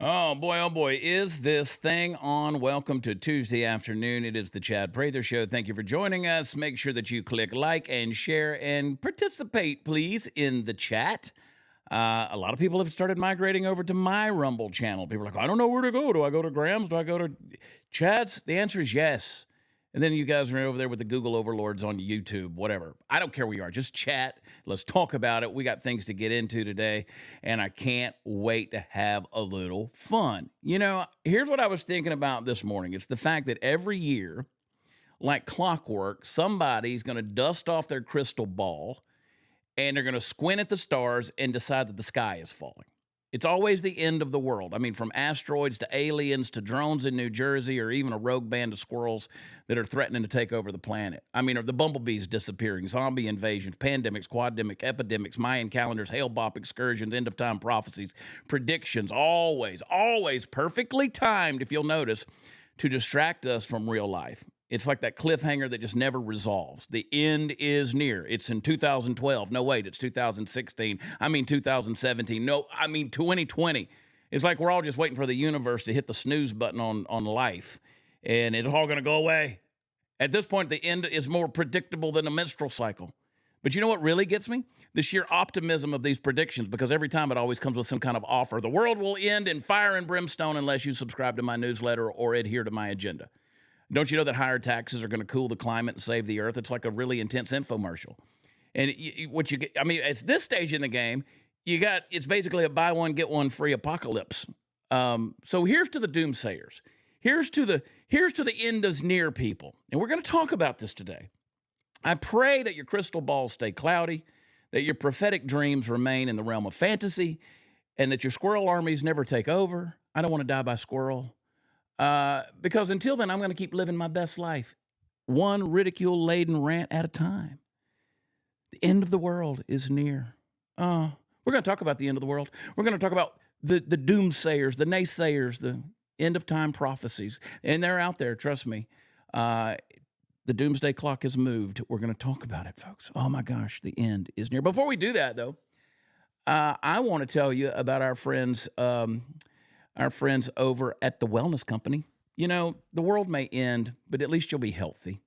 Oh boy, is this thing on? Welcome to Tuesday afternoon. It is the Chad Prather Show. Thank you for joining us. Make sure that you click like and share and participate, please, in the chat. A lot of people have started migrating over to my Rumble channel. People are like, I don't know where to go. Do I go to Graham's? Do I go to Chad's? The answer is yes. And then you guys are over there with the Google overlords on YouTube, whatever. I don't care where you are. Just chat. Let's talk about it. We got things to get into today, and I can't wait to have a little fun. You know, here's what I was thinking about this morning. It's the fact that every year, like clockwork, somebody's going to dust off their crystal ball, and they're going to squint at the stars and decide that the sky is falling. It's always the end of the world. I mean, from asteroids to aliens to drones in New Jersey or even a rogue band of squirrels that are threatening to take over the planet. I mean, are the bumblebees disappearing, zombie invasions, pandemics, quademics, epidemics, Mayan calendars, hail-bop excursions, end-of-time prophecies, predictions, always perfectly timed, if you'll notice, to distract us from real life. It's like that cliffhanger that just never resolves. The end is near. It's in 2012. No, wait, it's 2016. I mean 2017. No, I mean 2020. It's like we're all just waiting for the universe to hit the snooze button on life, and it's all going to go away. At this point, the end is more predictable than a menstrual cycle. But you know what really gets me? The sheer optimism of these predictions, because every time it always comes with some kind of offer. The world will end in fire and brimstone unless you subscribe to my newsletter or adhere to my agenda. Don't you know that higher taxes are going to cool the climate and save the earth? It's like a really intense infomercial. And what you get, I mean, at this stage in the game, it's basically a buy one, get one free apocalypse. So here's to the doomsayers. Here's to the end is near people. And we're going to talk about this today. I pray that your crystal balls stay cloudy, that your prophetic dreams remain in the realm of fantasy, and that your squirrel armies never take over. I don't want to die by squirrel. Because until then, I'm going to keep living my best life, one ridicule-laden rant at a time. The end of the world is near. We're going to talk about the end of the world. We're going to talk about the doomsayers, the naysayers, the end-of-time prophecies. And they're out there, trust me. The Doomsday Clock has moved. We're going to talk about it, folks. Oh, my gosh, the end is near. Before we do that, though, I want to tell you about our friends over at the Wellness Company. You know, the world may end, but at least you'll be healthy.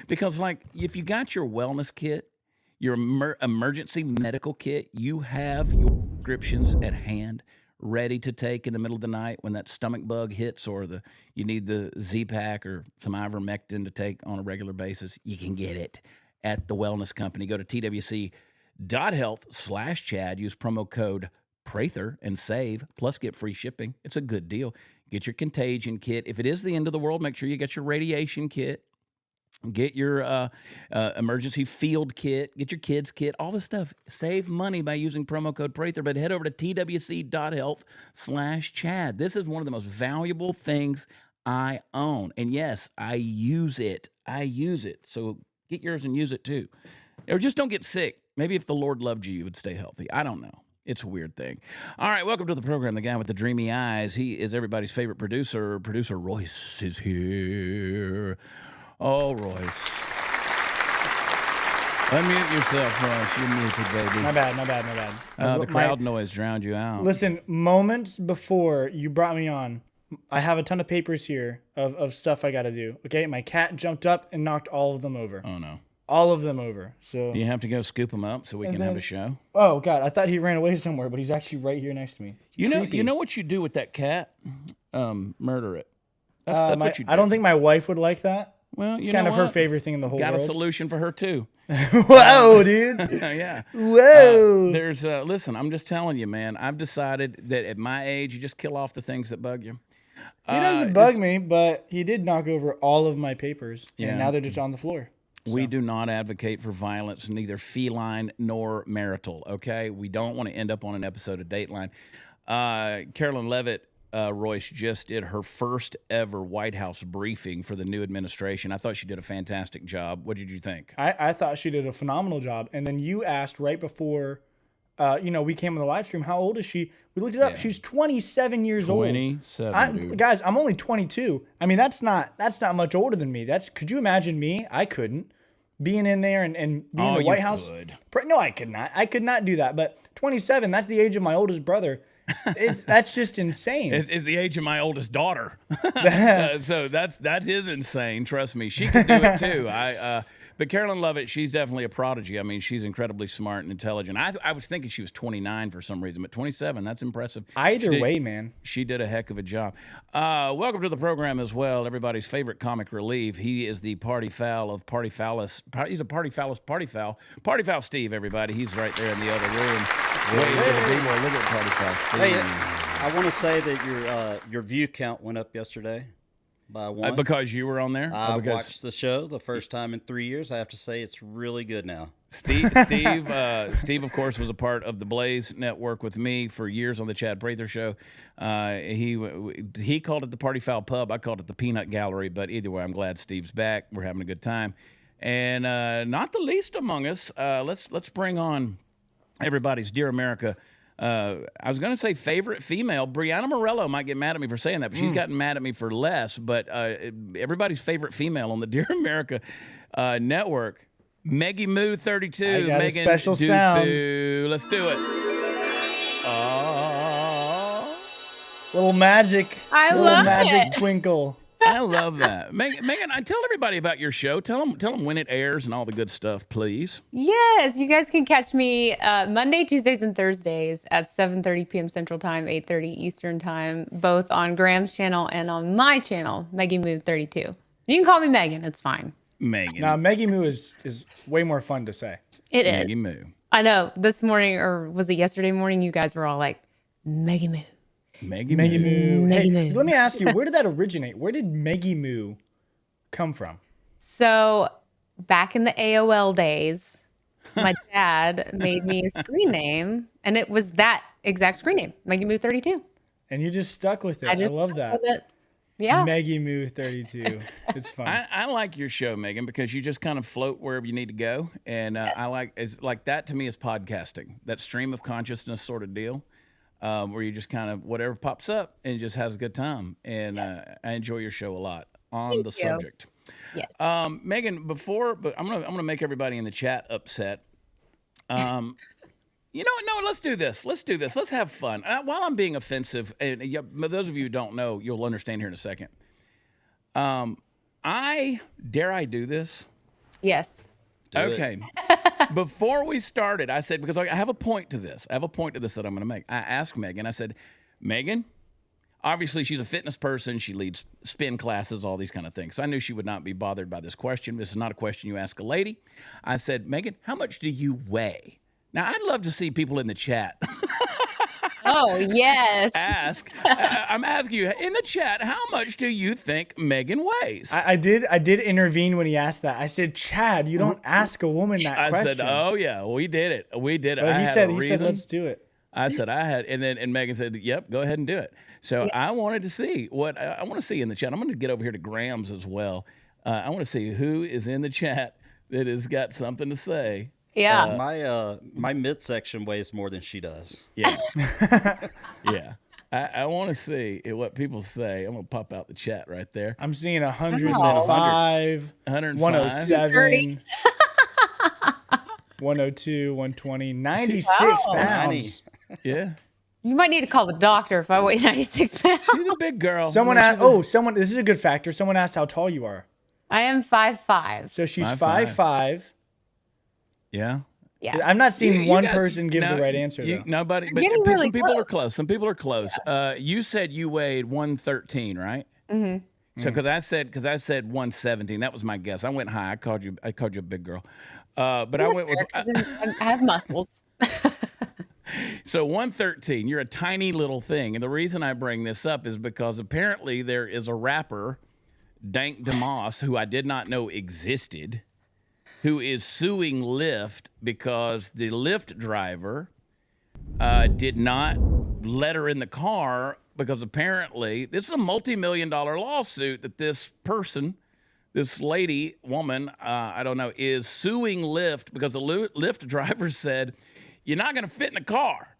Because, like, if you got your wellness kit, your emergency medical kit, you have your prescriptions at hand, ready to take in the middle of the night when that stomach bug hits, or you need the Z-Pack or some ivermectin to take on a regular basis. You can get it at the Wellness Company. Go to twc.health/Chad. Use promo code Prather and save, plus get free shipping. It's a good deal. Get your contagion kit. If it is the end of the world, make sure you get your radiation kit. Get your emergency field kit. Get your kids kit. All this stuff. Save money by using promo code Prather, but head over to twc.health/Chad. This is one of the most valuable things I own. And yes, I use it. So get yours and use it too. Or just don't get sick. Maybe if the Lord loved you, you would stay healthy. I don't know. It's a weird thing. All right, welcome to the program. The guy with the dreamy eyes. He is everybody's favorite producer. Producer Royce is here. Oh, Royce. Unmute yourself, Royce. You're muted, baby. My bad. The crowd noise drowned you out. Listen, moments before you brought me on, I have a ton of papers here of stuff I got to do. Okay, my cat jumped up and knocked all of them over. Oh, no. All of them over. So you have to go scoop them up so we can have a show? Oh, God. I thought he ran away somewhere, but he's actually right here next to me. You know what you do with that cat? Murder it. That's what you do. I don't think my wife would like that. Well, it's kind of her favorite thing in the whole world. Got a solution for her, too. Whoa, dude. Yeah. Whoa. Listen, I'm just telling you, man. I've decided that at my age, you just kill off the things that bug you. He doesn't bug me, but he did knock over all of my papers, and now they're just on the floor. We do not advocate for violence, neither feline nor marital, okay? We don't want to end up on an episode of Dateline. Carolyn Levitt, Royce, just did her first ever White House briefing for the new administration. I thought she did a fantastic job. What did you think? I thought she did a phenomenal job. And then you asked right before we came on the live stream, how old is she? We looked it up. Yeah. She's 27 years old. 27, guys, I'm only 22. I mean, that's not much older than me. Could you imagine me? I couldn't. Being in there and being in the White House. Could. No, I could not. I could not do that. But 27, that's the age of my oldest brother. That's just insane. Is the age of my oldest daughter. So that is insane. Trust me, she can do it too. But Carolyn Lovett, she's definitely a prodigy. I mean, she's incredibly smart and intelligent. I was thinking she was 29 for some reason, but 27, that's impressive. Either way, man. She did a heck of a job. Welcome to the program as well, everybody's favorite comic relief. He is the party foul of Party Foulest. He's a Party Foulest Party Foul. Party Foul Steve, everybody. He's right there in the other room. Waving to the people. Look at Party Foul Steve. Hey, I want to say that your view count went up yesterday by one. Because you were on there? I watched the show the first time in 3 years. I have to say it's really good now. Steve, of course, was a part of the Blaze Network with me for years on the Chad Prather Show. He called it the Party Foul Pub. I called it the Peanut Gallery. But either way, I'm glad Steve's back. We're having a good time. And not the least among us, let's bring on everybody's Dear America. I was going to say favorite female. Brianna Morello might get mad at me for saying that, but she's gotten mad at me for less. But everybody's favorite female on the Dear America network, Meggie Moo 32. I got Megan a special sound. Let's do it. Little magic. Little love magic it. twinkle. I love that. Megan, I tell everybody about your show. Tell them when it airs and all the good stuff, please. Yes, you guys can catch me Monday, Tuesdays, and Thursdays at 7:30 p.m. Central Time, 8:30 Eastern Time, both on Graham's channel and on my channel, Meggie Moo 32. You can call me Megan. It's fine. Megan. Now, Meggie Moo is way more fun to say. It is. Meggie Moo. I know. This morning, or was it yesterday morning, you guys were all like, Meggie Moo. Meggie Moo. Meggie Hey, Moo. let me ask you, where did that originate? Where did Meggie Moo come from? So back in the AOL days, my dad made me a screen name, and it was that exact screen name, Meggie Moo 32. And you just stuck with it. I love that. With it. Yeah. Meggie Moo 32. It's fun. I like your show, Megan, because you just kind of float wherever you need to go, and it's like that to me is podcasting, that stream of consciousness sort of deal, where you just kind of whatever pops up and just has a good time, and I enjoy your show a lot on Thank the you. subject. Yes. Megan, but I'm gonna make everybody in the chat upset. You know what? No, let's do this. Let's have fun. While I'm being offensive, and those of you who don't know, you'll understand here in a second. I do this? Yes. Okay. Before we started, I said, because I have a point to this. I have a point to this that I'm going to make. I asked Megan, I said, Megan, obviously she's a fitness person. She leads spin classes, all these kind of things. So I knew she would not be bothered by this question. This is not a question you ask a lady. I said, Megan, how much do you weigh? Now, I'd love to see people in the chat Oh, yes. ask. I'm asking you in the chat, how much do you think Megan weighs? I did intervene when he asked that. I said, Chad, you don't ask a woman that I question. said, oh, yeah, we did it. But he said, let's do it. I said, and Megan said, yep, go ahead and do it. So I wanted to see what I want to see in the chat. I'm going to get over here to Graham's as well. I want to see who is in the chat that has got something to say. Yeah. My midsection weighs more than she does. Yeah. Yeah. I want to see what people say. I'm going to pop out the chat right there. I'm seeing 105, 105. 107, 102, 120, 96 Wow. pounds. Yeah. You might need to call the doctor if I weigh 96 pounds. She's a big girl. Someone asked, this is a good factor. Someone asked how tall you are. I am 5'5". So she's 5'5". 5'5". Yeah. Yeah. I'm not seeing You one got- person give no, the right answer, though. Nobody, but getting really some people close. are close. Some people are close. You said you weighed 113, right? Mm-hmm. So because I said 117, that was my guess. I went high. I called you a big girl, but I went with. 'Cause I have muscles. So 113, you're a tiny little thing. And the reason I bring this up is because apparently there is a rapper, Dank DeMoss, who I did not know existed, who is suing Lyft because the Lyft driver did not let her in the car because apparently this is a multi-million-dollar lawsuit that this person, this woman, I don't know, is suing Lyft because the Lyft driver said, you're not going to fit in the car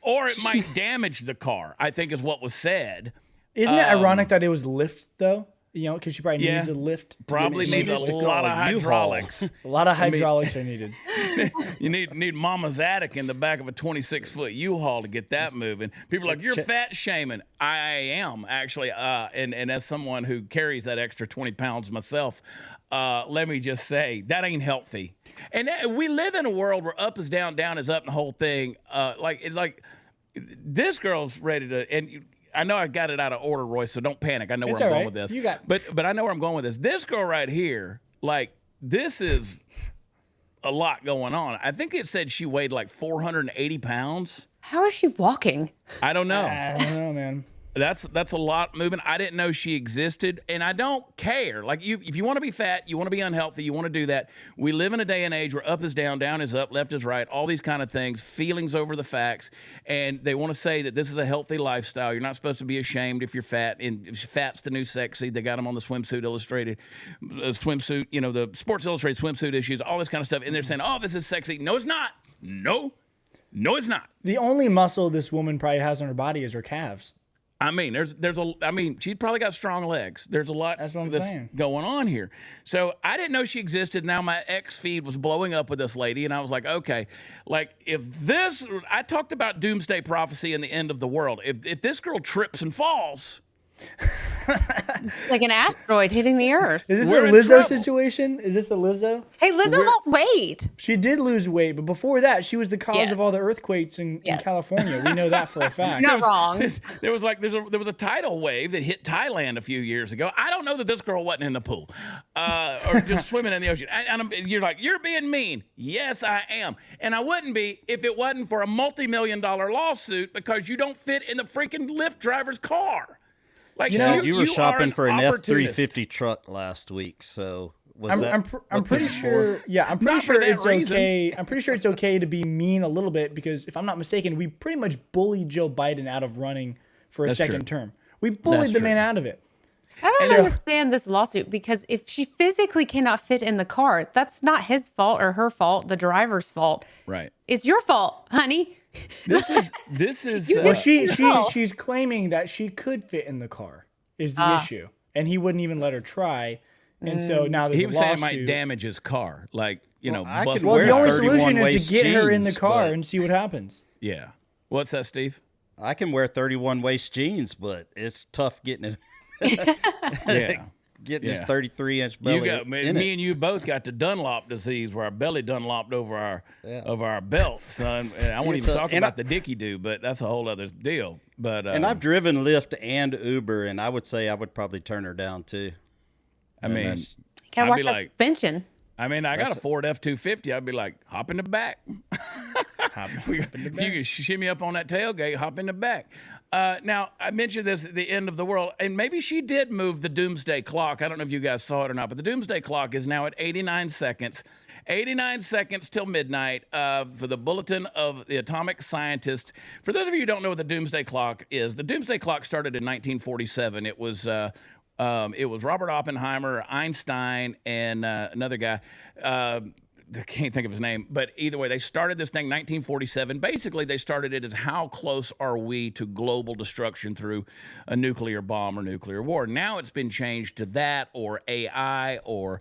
or it might damage the car, I think is what was said. Isn't it ironic that it was Lyft, though? because she probably Yeah. needs a lift. Probably She needs a needs to lot of call U-Haul. hydraulics. A lot of hydraulics are needed. You need Mama's attic in the back of a 26-foot U-Haul to get that moving. People are like, you're fat shaming. I am, actually. And as someone who carries that extra 20 pounds myself, let me just say, that ain't healthy. And we live in a world where up is down, down is up, and the whole thing. This girl's ready to... and. I know I got it out of order, Royce, so don't panic. I know where I'm going with this. But I know where I'm going with this. This girl right here, this is a lot going on. I think it said she weighed like 480 pounds. How is she walking? I don't know. I don't know, man. That's a lot moving. I didn't know she existed, and I don't care. If you want to be fat, you want to be unhealthy, you want to do that. We live in a day and age where up is down, down is up, left is right, all these kind of things, feelings over the facts, and they want to say that this is a healthy lifestyle. You're not supposed to be ashamed if you're fat, and fat's the new sexy. They got them on the Swimsuit Illustrated, the Sports Illustrated swimsuit issues, all this kind of stuff, and they're saying, oh, this is sexy. No, it's not. No, it's not. The only muscle this woman probably has on her body is her calves. I mean, she's probably got strong legs. There's a lot that's what I'm saying. Going on here. So I didn't know she existed. Now my X feed was blowing up with this lady, and I was like, okay, I talked about doomsday prophecy and the end of the world. If this girl trips and falls. It's like an asteroid hitting the earth. Is this We're a in Lizzo trouble. situation? Is this a Lizzo? Hey, Lizzo lost weight. She did lose weight, but before that, she was the cause of all the earthquakes in California. We know that for a fact. Not wrong. There was a tidal wave that hit Thailand a few years ago. I don't know that this girl wasn't in the pool or just swimming in the ocean. You're like, you're being mean. Yes, I am. And I wouldn't be if it wasn't for a multi-million-dollar lawsuit because you don't fit in the freaking Lyft driver's car. You were shopping for an opportunist. F-350 truck last week, so I'm pretty sure. Yeah, I'm pretty sure it's okay. I'm pretty sure it's okay to be mean a little bit because if I'm not mistaken, we pretty much bullied Joe Biden out of running for a second term. We bullied the man out of it. I don't understand this lawsuit because if she physically cannot fit in the car, that's not his fault or her fault, the driver's fault. Right. It's your fault, honey. This is. Well, she's claiming that she could fit in the car is the issue, and he wouldn't even let her try. And so now there's he a was lawsuit. saying it might damage his car, I could Well, wear the only 31 solution is waist to get her in the jeans, car but and see what happens. Yeah. What's that, Steve? I can wear 31 waist jeans, but it's tough getting it. Yeah. Getting his 33-inch belly. Me and you both got the Dunlop disease where our belly Dunlopped over our belt, son. And I won't even talk about the Dickie do, but that's a whole other deal. But and I've driven Lyft and Uber, and I would say I would probably turn her down too. I mean, Gotta I'd watch be that like, suspension. I mean, I got a Ford F-250. I'd be like, hop in the back. If you can shimmy up on that tailgate, hop in the back. Now, I mentioned this at the end of the world, and maybe she did move the Doomsday Clock. I don't know if you guys saw it or not, but the Doomsday Clock is now at 89 seconds. 89 seconds till midnight for the Bulletin of the Atomic Scientist. For those of you who don't know what the Doomsday Clock is, the Doomsday Clock started in 1947. It was Robert Oppenheimer, Einstein, and another guy. I can't think of his name, but either way, they started this thing in 1947. Basically, they started it as how close are we to global destruction through a nuclear bomb or nuclear war. Now it's been changed to that or AI or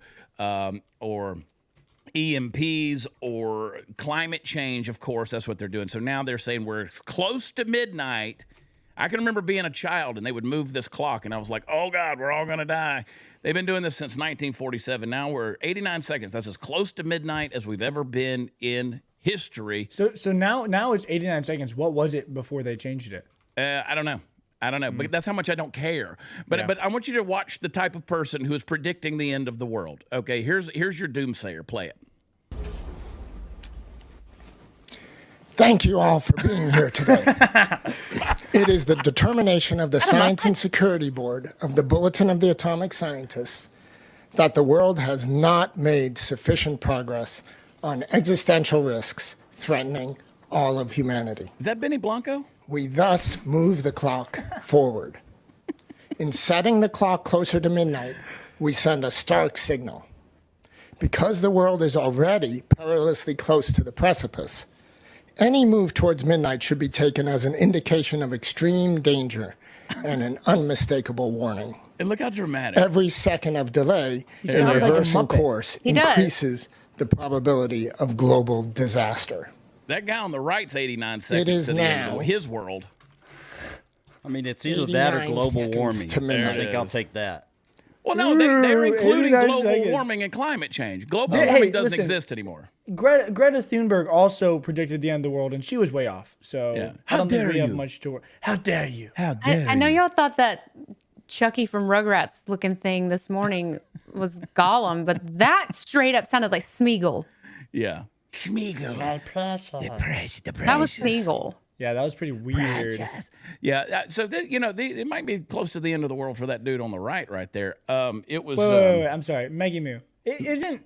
EMPs or climate change. Of course, that's what they're doing. So now they're saying we're close to midnight. I can remember being a child and they would move this clock and I was like, oh God, we're all going to die. They've been doing this since 1947. Now we're 89 seconds. That's as close to midnight as we've ever been in history. So now it's 89 seconds. What was it before they changed it? I don't know. But that's how much I don't care. But I want you to watch the type of person who is predicting the end of the world. Okay, here's your doomsayer. Play it. Thank you all for being here today. It is the determination of the Science and Security Board of the Bulletin of the Atomic Scientists that the world has not made sufficient progress on existential risks threatening all of humanity. Is that Benny Blanco? We thus move the clock forward. In setting the clock closer to midnight, we send a stark signal. Because the world is already perilously close to the precipice, any move towards midnight should be taken as an indication of extreme danger and an unmistakable warning. And look how dramatic. Every second of delay in sounds like a reversing Muppet. course He does. increases the probability of global disaster. That guy on the right's 89 seconds is to the end now. of his world. I mean, it's either that or 89 global seconds warming. to I midnight. think I'll take that. Well, no, they're including 89 global seconds. warming and climate change. Global Hey, warming doesn't listen. exist anymore. Greta Thunberg also predicted the end of the world, and she was way off. So Yeah. I don't think How we dare have you. much to worry. How dare you? How dare I know y'all thought that Chucky from Rugrats looking thing this morning was Gollum, but that straight up sounded like Smeagol. Yeah. Schmeagol. The precious. That was Smeagol. Yeah, that was pretty weird. Yeah. So, it might be close to the end of the world for that dude on the right there. It was. Wait, I'm sorry, Maggie Moo. Isn't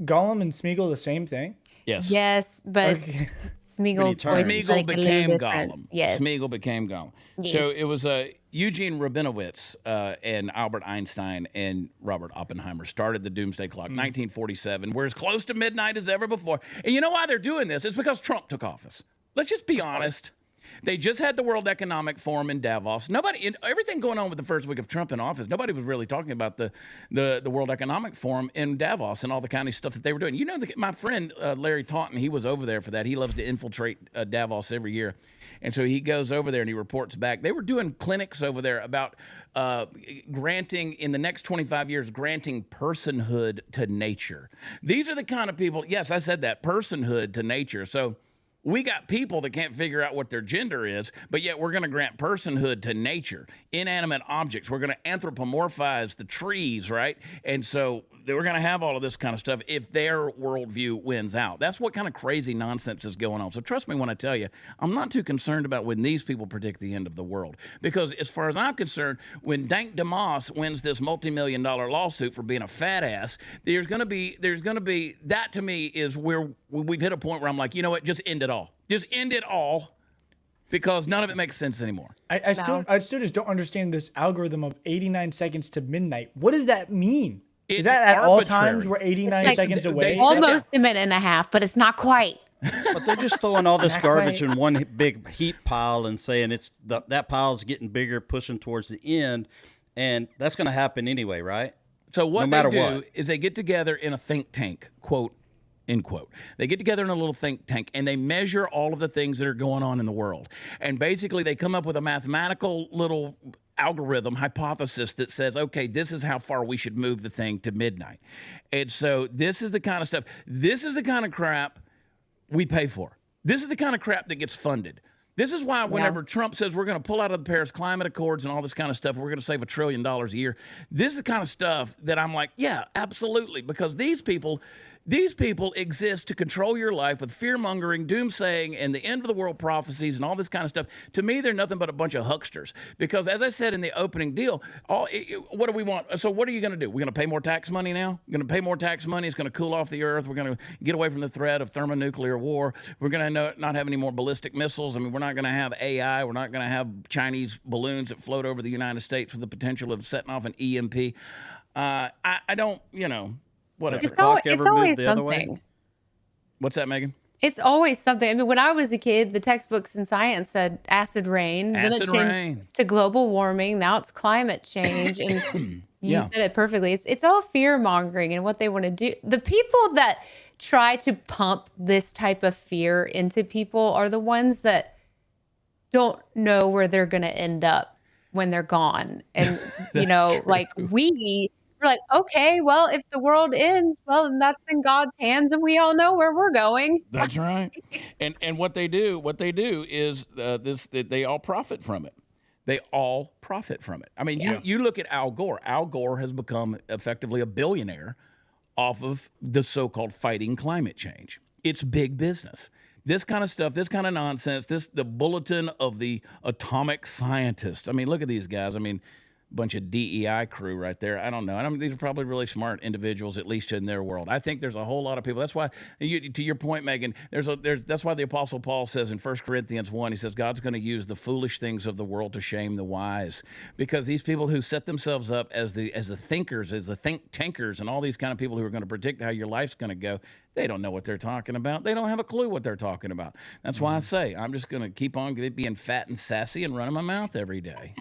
Gollum and Smeagol the same thing? Yes. Yes, but Okay. Smeagol's turns. voice is Smeagol like a little became different. Gollum. Yes. Smeagol became Gollum. So it was Eugene Rabinowitz and Albert Einstein and Robert Oppenheimer started the Doomsday Clock, 1947. We're as close to midnight as ever before. And you know why they're doing this? It's because Trump took office. Let's just be honest. They just had the World Economic Forum in Davos. Everything going on with the first week of Trump in office, nobody was really talking about the World Economic Forum in Davos and all the kind of stuff that they were doing. You know, my friend Larry Taunton, he was over there for that. He loves to infiltrate Davos every year. And so he goes over there and he reports back. They were doing clinics over there about granting, in the next 25 years, granting personhood to nature. These are the kind of people, yes, I said that, personhood to nature. So we got people that can't figure out what their gender is, but yet we're going to grant personhood to nature, inanimate objects. We're going to anthropomorphize the trees, right? And so we're going to have all of this kind of stuff if their worldview wins out. That's what kind of crazy nonsense is going on. So trust me when I tell you, I'm not too concerned about when these people predict the end of the world. Because as far as I'm concerned, when Dank DeMoss wins this multi-million-dollar lawsuit for being a fat ass, there's going to be, that to me is where we've hit a point where I'm like, you know what, just end it all. Just end it all, because none of it makes sense anymore. I still just don't understand this algorithm of 89 seconds to midnight. What does that mean? It's Is that at all arbitrary. times we're 89 Like, seconds away? Almost a minute and a half, but it's not quite. But they're just throwing all this Not garbage quite. in one big heat pile and saying that pile's getting bigger, pushing towards the end, and that's going to happen anyway, right? So what No matter they do what. is they get together in a think tank, quote, end quote. They get together in a little think tank and they measure all of the things that are going on in the world. And basically they come up with a mathematical little algorithm hypothesis that says, okay, this is how far we should move the thing to midnight. And so this is the kind of stuff, this is the kind of crap we pay for. This is the kind of crap that gets funded. This is why whenever Trump says we're going to pull out of the Paris Climate Accords and all this kind of stuff, we're going to save $1 trillion a year. This is the kind of stuff that I'm like, yeah, absolutely. Because these people exist to control your life with fear-mongering, doomsaying, and the end of the world prophecies and all this kind of stuff. To me, they're nothing but a bunch of hucksters. Because as I said in the opening deal, what do we want? So what are you going to do? We're going to pay more tax money now? We're going to pay more tax money. It's going to cool off the earth. We're going to get away from the threat of thermonuclear war. We're going to not have any more ballistic missiles. I mean, we're not going to have AI. We're not going to have Chinese balloons that float over the United States with the potential of setting off an EMP. I don't, whatever. Has the clock It's ever always moved the other way? something. What's that, Megan? It's always something. I mean, when I was a kid, the textbooks in science said acid rain. Then it Acid changed rain. to global warming. Now it's climate change. And you Yeah. said it perfectly. It's all fear mongering and what they want to do. The people that try to pump this type of fear into people are the ones that don't know where they're going to end up when they're gone. And, like we're like, okay, well, if the world ends, well, then that's in God's hands and we all know where we're going. That's right. And what they do is they all profit from it. They all profit from it. I mean, you look at Al Gore. Al Gore has become effectively a billionaire off of the so-called fighting climate change. It's big business. This kind of stuff, this kind of nonsense, the bulletin of the atomic scientists. I mean, look at these guys. I mean, bunch of DEI crew right there. I don't know. These are probably really smart individuals, at least in their world. I think there's a whole lot of people. That's why, to your point, Megan, that's why the Apostle Paul says in 1 Corinthians 1, he says, God's going to use the foolish things of the world to shame the wise. Because these people who set themselves up as the thinkers, as the think tankers, and all these kind of people who are going to predict how your life's going to go, they don't know what they're talking about. They don't have a clue what they're talking about. That's why I say I'm just going to keep on being fat and sassy and running my mouth every day.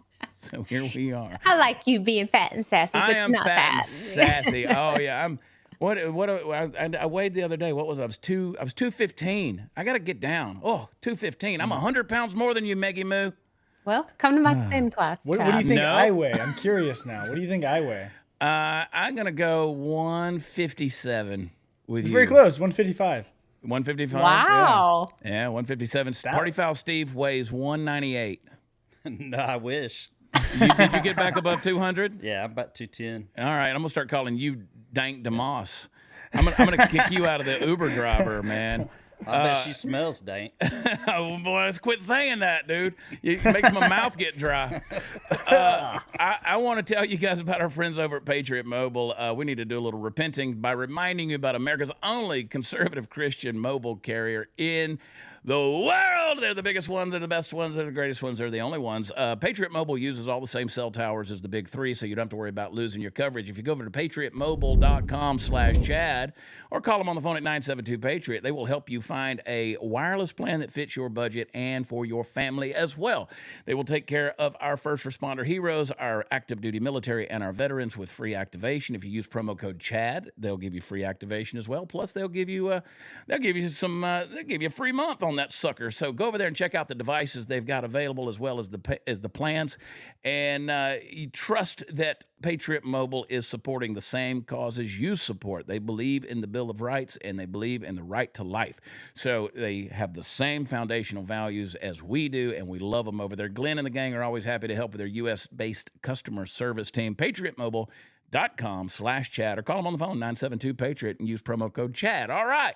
So here we are. I like you being fat and sassy, but I you're am not fat and fat. sassy. Oh yeah, I'm. What I weighed the other day. What was I? I was 215. I got to get down. Oh, 215. I'm 100 pounds more than you, Meggie Moo. Well, come to my spin class, What do Chad. you think No. I weigh? I'm curious now. What do you think I weigh? I'm gonna go 157 with It's you. very close. 155. 155. Wow. Yeah, 157. Party Foul Steve weighs 198. No, I wish. Did you get back above 200? Yeah, I'm about 210. All right, I'm gonna start calling you Dank DeMoss. I'm gonna kick you out of the Uber driver, man. I bet she smells dank. Oh boy, let's quit saying that, dude. It makes my mouth get dry. I want to tell you guys about our friends over at Patriot Mobile. We need to do a little repenting by reminding you about America's only conservative Christian mobile carrier in the world. They're the biggest ones. They're the best ones. They're the greatest ones. They're the only ones. Patriot Mobile uses all the same cell towers as the big three, so you don't have to worry about losing your coverage. If you go over to patriotmobile.com/Chad or call them on the phone at 972-PATRIOT, they will help you find a wireless plan that fits your budget and for your family as well. They will take care of our first responder heroes, our active duty military, and our veterans with free activation. If you use promo code CHAD, they'll give you free activation as well. Plus, they'll give you a free month on that sucker. So go over there and check out the devices they've got available as well as the plans. And you trust that Patriot Mobile is supporting the same causes you support. They believe in the Bill of Rights and they believe in the right to life. So they have the same foundational values as we do, and we love them over there. Glenn and the gang are always happy to help with their U.S.-based customer service team. PatriotMobile.com/Chad, or call them on the phone, 972-PATRIOT, and use promo code CHAD. All right.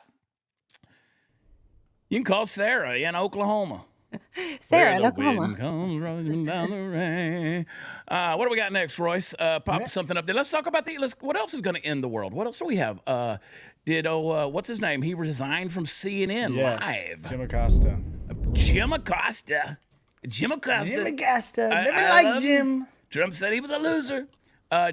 You can call Sarah in Oklahoma. Sarah Where in the Oklahoma. wind comes rolling down the rain. What do we got next, Royce? Pop something up there. Let's talk about what else is going to end the world? What else do we have? What's his name? He resigned from CNN live. Jim Acosta. Jim Acosta. Jim Acosta. Jim Acosta. I Never love liked Jim. Trump said he was a loser.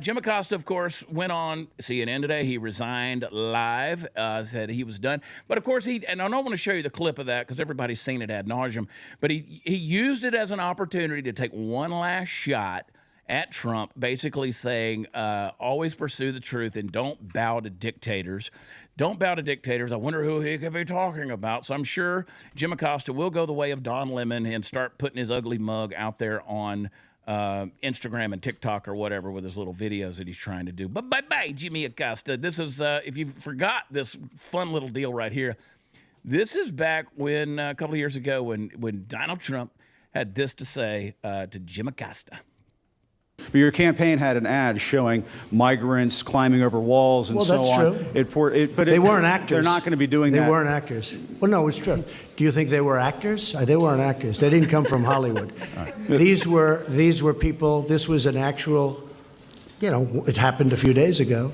Jim Acosta, of course, went on CNN today. He resigned live, said he was done. But, of course, and I don't want to show you the clip of that because everybody's seen it ad nauseum, but he used it as an opportunity to take one last shot at Trump, basically saying, always pursue the truth and don't bow to dictators. Don't bow to dictators. I wonder who he could be talking about. So I'm sure Jim Acosta will go the way of Don Lemon and start putting his ugly mug out there on Instagram and TikTok or whatever with his little videos that he's trying to do. But bye-bye, Jimmy Acosta. This is, if you forgot this fun little deal right here, this is back when, a couple of years ago, when Donald Trump had this to say to Jim Acosta. But your campaign had an ad showing migrants climbing over walls and so on. That's true. But they weren't actors. They're not going to be doing that. They weren't actors. Well, no, it's true. Do you think they were actors? They weren't actors. They didn't come from Hollywood. These were people. This was an actual. It happened a few days ago.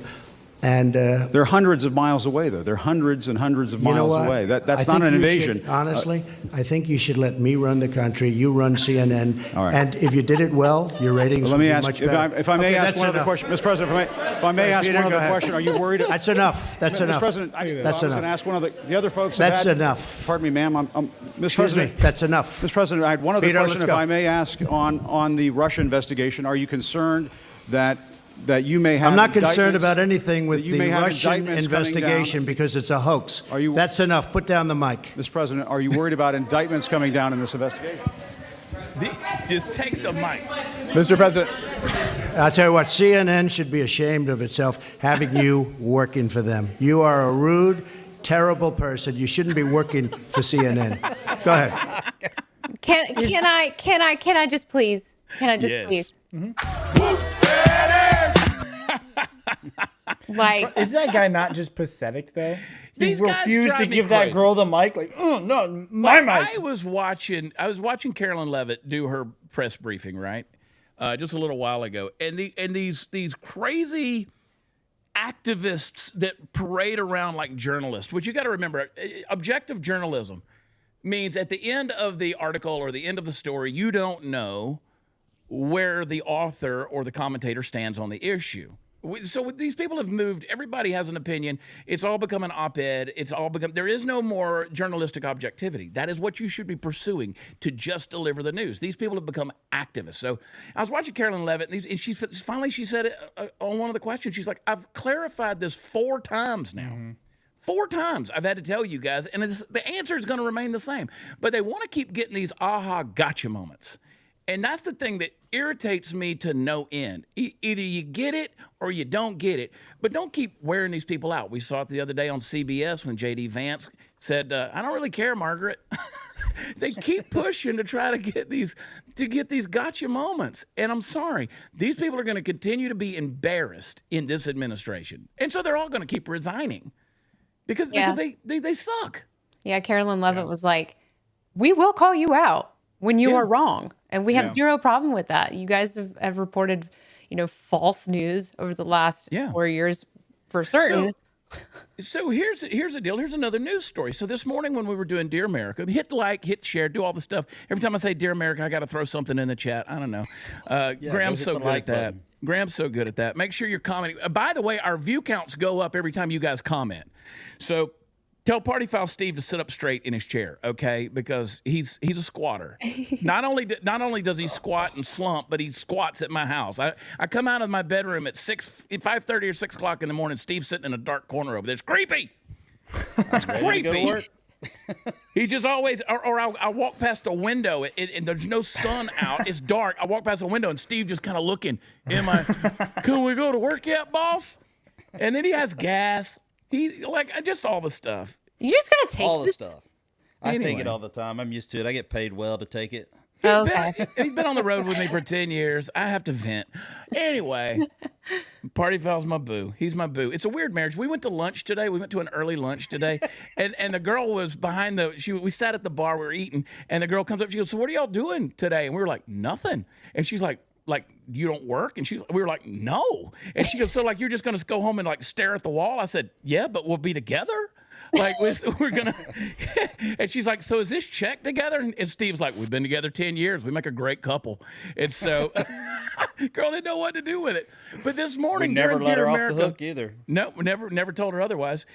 And they're hundreds of miles away, though. They're hundreds and hundreds of miles away. That's not an invasion. Honestly, I think you should let me run the country. You run CNN. All right. And if you did it well, your ratings would be much better. If I may ask one other question, Mr. President. If I may ask one other question, are you worried? That's enough. That's enough. Mr. President, that's I was going to ask one of the other folks. That's enough. Pardon me, ma'am. Mr. President. That's enough. Mr. President, I had one other Peter, question, if I may ask, on the Russia investigation. Are you concerned that you may have I'm not concerned about anything with the Russian indictments investigation because it's a hoax. That's enough. Put down the mic. Mr. President, are you worried about indictments coming down in this investigation? Just takes the mic. Mr. President. I'll tell you what, CNN should be ashamed of itself having you working for them. You are a rude, terrible person. You shouldn't be working for CNN. Go ahead. Can I just please? Can I just please? Mm-hmm. Like, is that guy not just pathetic though? He These guys refused to drive me give that crazy. girl the mic. Like, oh no, my mic. I was watching Carolyn Levitt do her press briefing, right? Just a little while ago, and these crazy activists that parade around like journalists. Which you got to remember, objective journalism means at the end of the article or the end of the story, you don't know where the author or the commentator stands on the issue. So these people have moved. Everybody has an opinion. It's all become an op-ed. There is no more journalistic objectivity. That is what you should be pursuing, to just deliver the news. These people have become activists. So I was watching Carolyn Levitt, and she said it on one of the questions. She's like, I've clarified this 4 times now. 4 times I've had to tell you guys, and the answer is going to remain the same. But they want to keep getting these aha gotcha moments. And that's the thing that irritates me to no end. Either you get it or you don't get it. But don't keep wearing these people out. We saw it the other day on CBS when J.D. Vance said, I don't really care, Margaret. They keep pushing to try to get these gotcha moments. And I'm sorry. These people are going to continue to be embarrassed in this administration. And so they're all going to keep resigning because they suck. Yeah, Carolyn Levitt was like, we will call you out when you are wrong. And we have zero problem with that. You guys have reported, false news over the last 4 years for certain. So here's the deal. Here's another news story. So this morning when we were doing Dear America, hit like, hit share, do all the stuff. Every time I say Dear America, I got to throw something in the chat. I don't know. Graham's so good at that. Graham's so good at that. Make sure you're commenting. By the way, our view counts go up every time you guys comment. So tell Party Foul Steve to sit up straight in his chair, okay? Because he's a squatter. Not only does he squat and slump, but he squats at my house. I come out of my bedroom at 5:30 or 6 o'clock in the morning. Steve's sitting in a dark corner over there. It's creepy. It's creepy. He's just always, or I walk past a window and there's no sun out. It's dark. I walk past a window and Steve just kind of looking. Can we go to work yet, boss? And then he has gas. He just all the stuff. You just gotta take all this? the stuff. I take it all the time. I'm used to it. I get paid well to take it. Okay. He's been on the road with me for 10 years. I have to vent. Anyway, Party Foul's my boo. He's my boo. It's a weird marriage. We went to lunch today. We went to an early lunch today, and the girl was behind we sat at the bar, we were eating, and the girl comes up. She goes, "So what are y'all doing today?" And we were like, "Nothing." And she's like, you don't work? And we were like, "No." And she goes, "So you're just going to go home and stare at the wall?" I said, "Yeah, but we'll be together." We're going to, and she's like, "So is this check together?" And Steve's like, "We've been together 10 years. We make a great couple." And so girl didn't know what to do with it. But this morning, we never during let Dear her America, off the hook either. No, never told her otherwise.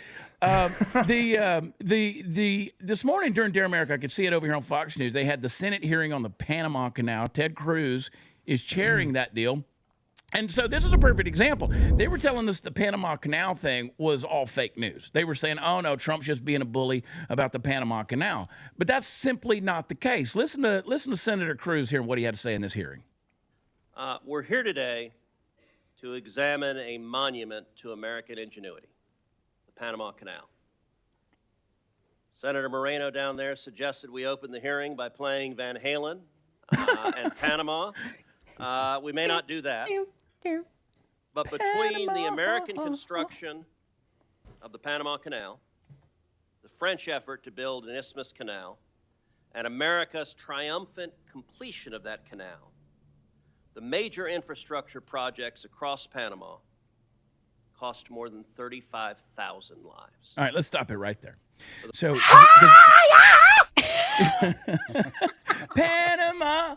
This morning during Dear America, I could see it over here on Fox News. They had the Senate hearing on the Panama Canal. Ted Cruz is chairing that deal. And so this is a perfect example. They were telling us the Panama Canal thing was all fake news. They were saying, "Oh no, Trump's just being a bully about the Panama Canal." But that's simply not the case. Listen to Senator Cruz here and what he had to say in this hearing. We're here today to examine a monument to American ingenuity, the Panama Canal. Senator Moreno down there suggested we open the hearing by playing Van Halen and Panama. We may not do that. But between the American construction of the Panama Canal, the French effort to build an isthmus canal, and America's triumphant completion of that canal, the major infrastructure projects across Panama cost more than 35,000 lives. All right, let's stop it right there. So, Panama.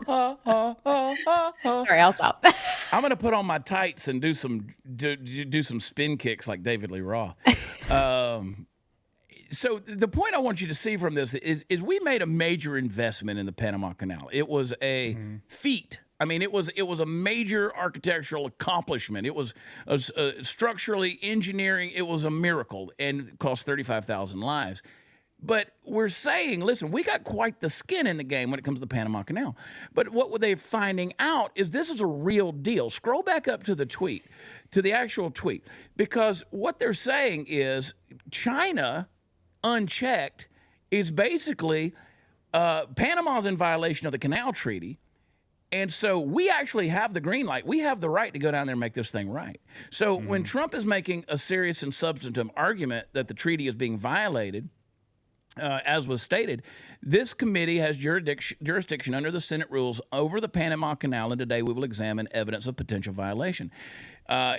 Sorry, I'll stop. I'm gonna put on my tights and do some spin kicks like David Lee Roth. So the point I want you to see from this is we made a major investment in the Panama Canal. It was a feat. I mean, it was a major architectural accomplishment. It was structurally engineering. It was a miracle, and it cost 35,000 lives. But we're saying, listen, we got quite the skin in the game when it comes to the Panama Canal. But what they're finding out is this is a real deal. Scroll back up to the tweet, to the actual tweet, because what they're saying is China, unchecked, is basically Panama's in violation of the Canal Treaty. And so we actually have the green light. We have the right to go down there and make this thing right. So when Trump is making a serious and substantive argument that the treaty is being violated, as was stated, this committee has jurisdiction under the Senate rules over the Panama Canal, and today we will examine evidence of potential violation.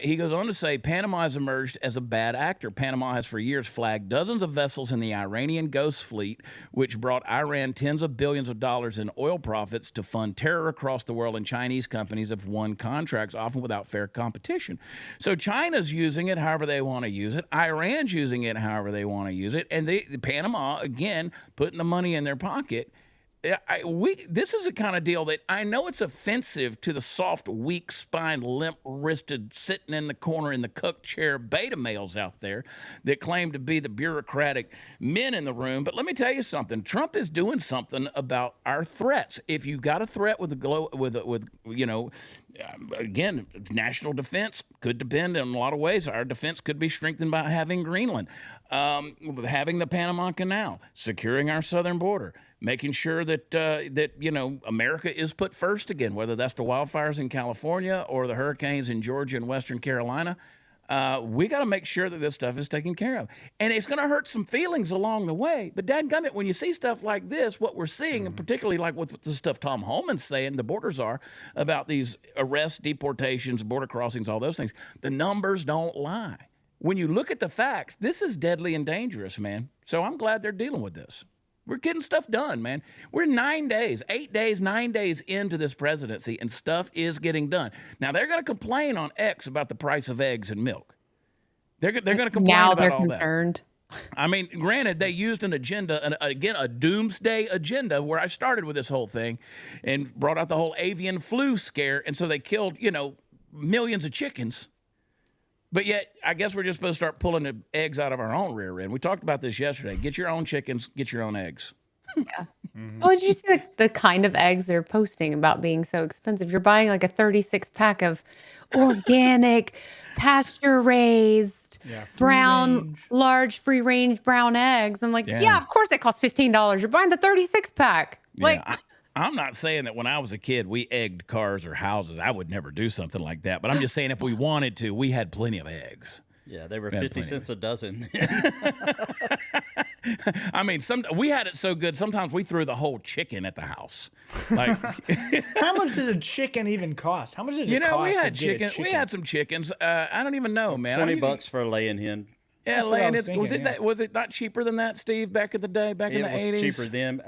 He goes on to say Panama has emerged as a bad actor. Panama has for years flagged dozens of vessels in the Iranian Ghost Fleet, which brought Iran tens of billions of dollars in oil profits to fund terror across the world, and Chinese companies have won contracts, often without fair competition. So China's using it however they want to use it. Iran's using it however they want to use it. And Panama, again, putting the money in their pocket. This is the kind of deal that I know it's offensive to the soft, weak-spined, limp-wristed, sitting in the corner in the cook chair beta males out there that claim to be the bureaucratic men in the room. But let me tell you something. Trump is doing something about our threats. If you got a threat with again, national defense could depend in a lot of ways. Our defense could be strengthened by having Greenland, having the Panama Canal, securing our southern border, making sure that America is put first again, whether that's the wildfires in California or the hurricanes in Georgia and Western Carolina. We got to make sure that this stuff is taken care of. And it's going to hurt some feelings along the way. But dadgummit, when you see stuff like this, what we're seeing, and particularly like with the stuff Tom Holman's saying, the borders are about these arrests, deportations, border crossings, all those things, the numbers don't lie. When you look at the facts, this is deadly and dangerous, man. So I'm glad they're dealing with this. We're getting stuff done, man. We're 9 days into this presidency, and stuff is getting done. Now, they're going to complain on X about the price of eggs and milk. They're going to complain now about they're all concerned. that. I mean, granted, they used an agenda, a doomsday agenda, where I started with this whole thing and brought out the whole avian flu scare, and so they killed, millions of chickens. But yet, I guess we're just supposed to start pulling the eggs out of our own rear end. We talked about this yesterday. Get your own chickens, get your own eggs. Yeah. Well, did you see the kind of eggs they're posting about being so expensive? You're buying like a 36-pack of organic, pasture-raised, brown, large, free-range brown eggs. I'm like, yeah, of course it costs $15. You're buying the 36-pack. Like, I'm not saying that when I was a kid, we egged cars or houses. I would never do something like that. But I'm just saying if we wanted to, we had plenty of eggs. Yeah, they were 50 cents a dozen. I mean, we had it so good, sometimes we threw the whole chicken at the house. Like, how much does a chicken even cost? How much does it cost we had to get chicken. a chicken? We had some chickens. I don't even know, man. $20 for a laying hen. Yeah, laying it. Was it not cheaper than that, Steve, back in the day, back in the 80s? It was cheaper then.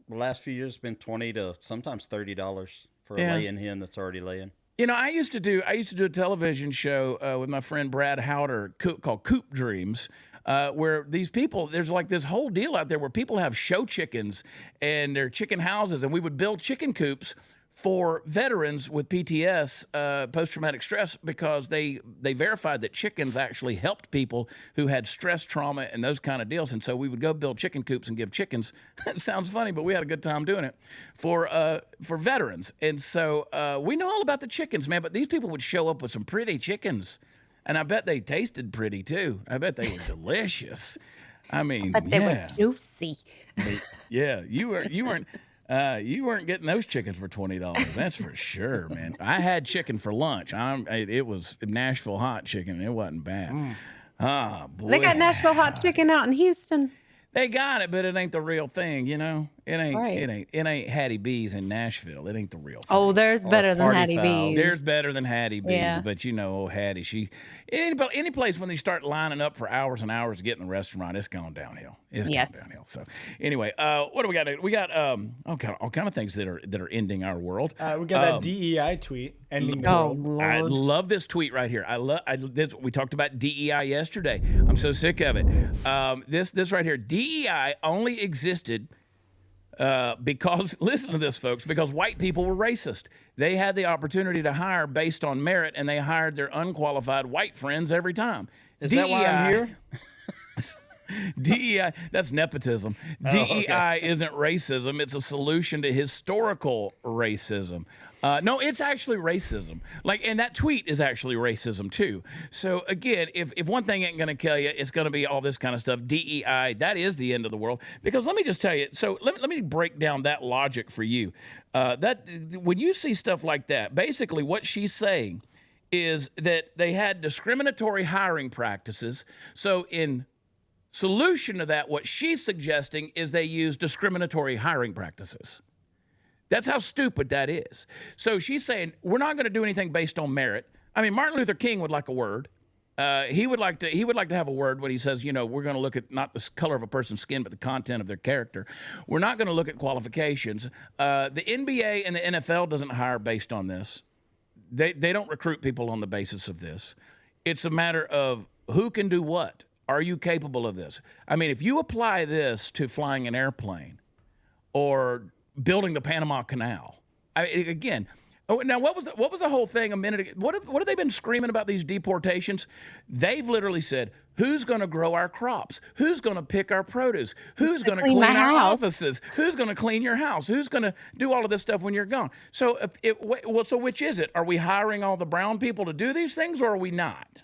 The last few years, it's been $20 to sometimes $30 for a laying hen that's already laying. I used to do a television show with my friend Brad Howder called Coop Dreams, where these people, there's like this whole deal out there where people have show chickens and they're chicken houses, and we would build chicken coops for veterans with PTS, post-traumatic stress, because they verified that chickens actually helped people who had stress, trauma, and those kind of deals. And so we would go build chicken coops and give chickens. It sounds funny, but we had a good time doing it for veterans. And so we know all about the chickens, man. But these people would show up with some pretty chickens, and I bet they tasted pretty too. I bet they were delicious. I mean, but they were juicy. Yeah, you weren't. You weren't getting those chickens for $20. That's for sure, man. I had chicken for lunch. It was Nashville Hot Chicken. It wasn't bad. Ah, boy. They got Nashville Hot Chicken out in Houston. They got it, but it ain't the real thing, It ain't. Right. It ain't Hattie B's in Nashville. It ain't the real thing. Oh, there's better than Hattie B's. There's better than Hattie B's, Yeah. but Hattie, any place when they start lining up for hours and hours to get in the restaurant, it's gone downhill. It's gone downhill. So anyway, what do we got? We got all kind of things that are ending our world. We got that DEI tweet ending the world. Lord. I love this tweet right here. We talked about DEI yesterday. I'm so sick of it. This right here, DEI only existed because, listen to this, folks, because white people were racist. They had the opportunity to hire based on merit, and they hired their unqualified white friends every time. Is that why I'm here? DEI, that's nepotism. DEI isn't racism. It's a solution to historical racism. No, it's actually racism. And that tweet is actually racism too. So again, if one thing ain't going to kill you, it's going to be all this kind of stuff. DEI, that is the end of the world. Because let me just tell you, so let me break down that logic for you. That when you see stuff like that, basically what she's saying is that they had discriminatory hiring practices. So in solution to that, what she's suggesting is they use discriminatory hiring practices. That's how stupid that is. So she's saying we're not going to do anything based on merit. I mean, Martin Luther King would like a word. He would like to have a word when he says, we're going to look at not the color of a person's skin, but the content of their character. We're not going to look at qualifications. The NBA and the NFL doesn't hire based on this. They don't recruit people on the basis of this. It's a matter of who can do what. Are you capable of this? I mean, if you apply this to flying an airplane or building the Panama Canal, again. Oh, now what was the whole thing a minute ago? What have they been screaming about these deportations? They've literally said, who's going to grow our crops? Who's going to pick our produce? Who's going to clean our offices? Who's going to clean your house? Who's going to do all of this stuff when you're gone? So, so which is it? Are we hiring all the brown people to do these things, or are we not?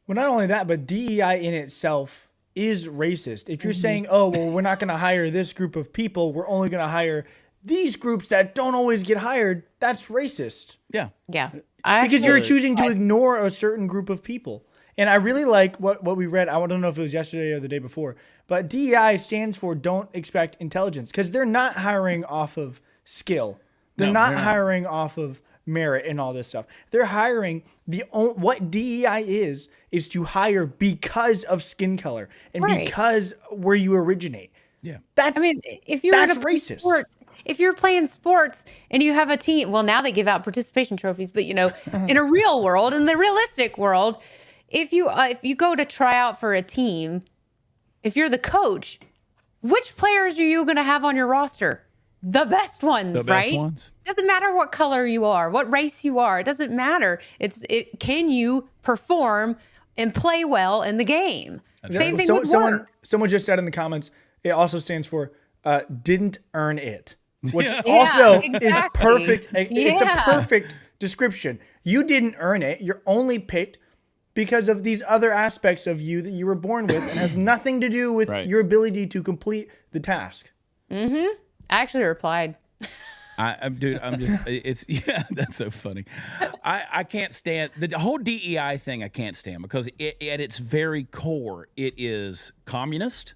Well, not only that, but DEI in itself is racist. If you're saying, oh, well, we're not going to hire this group of people, we're only going to hire these groups that don't always get hired, that's racist. Yeah. Yeah. Because you're choosing to ignore a certain group of people. And I really like what we read. I don't know if it was yesterday or the day before, but DEI stands for don't expect intelligence, because they're not hiring off of skill. They're not hiring off of merit and all this stuff. They're hiring what DEI is to hire because of skin color and because where you originate. Yeah. If you're racist. If you're playing sports and you have a team, well, now they give out participation trophies, but in a real world, in the realistic world, if you go to try out for a team, if you're the coach, which players are you going to have on your roster? The best ones, right? Doesn't matter what color you are, what race you are. It doesn't matter. Can you perform and play well in the game? Same thing with work. Someone just said in the comments, it also stands for didn't earn it, which also is perfect. It's a perfect description. You didn't earn it. You're only picked because of these other aspects of you that you were born with, and has nothing to do with your ability to complete the task. Mm-hmm. I actually replied. That's so funny. I can't stand the whole DEI thing. I can't stand because at its very core, it is communist.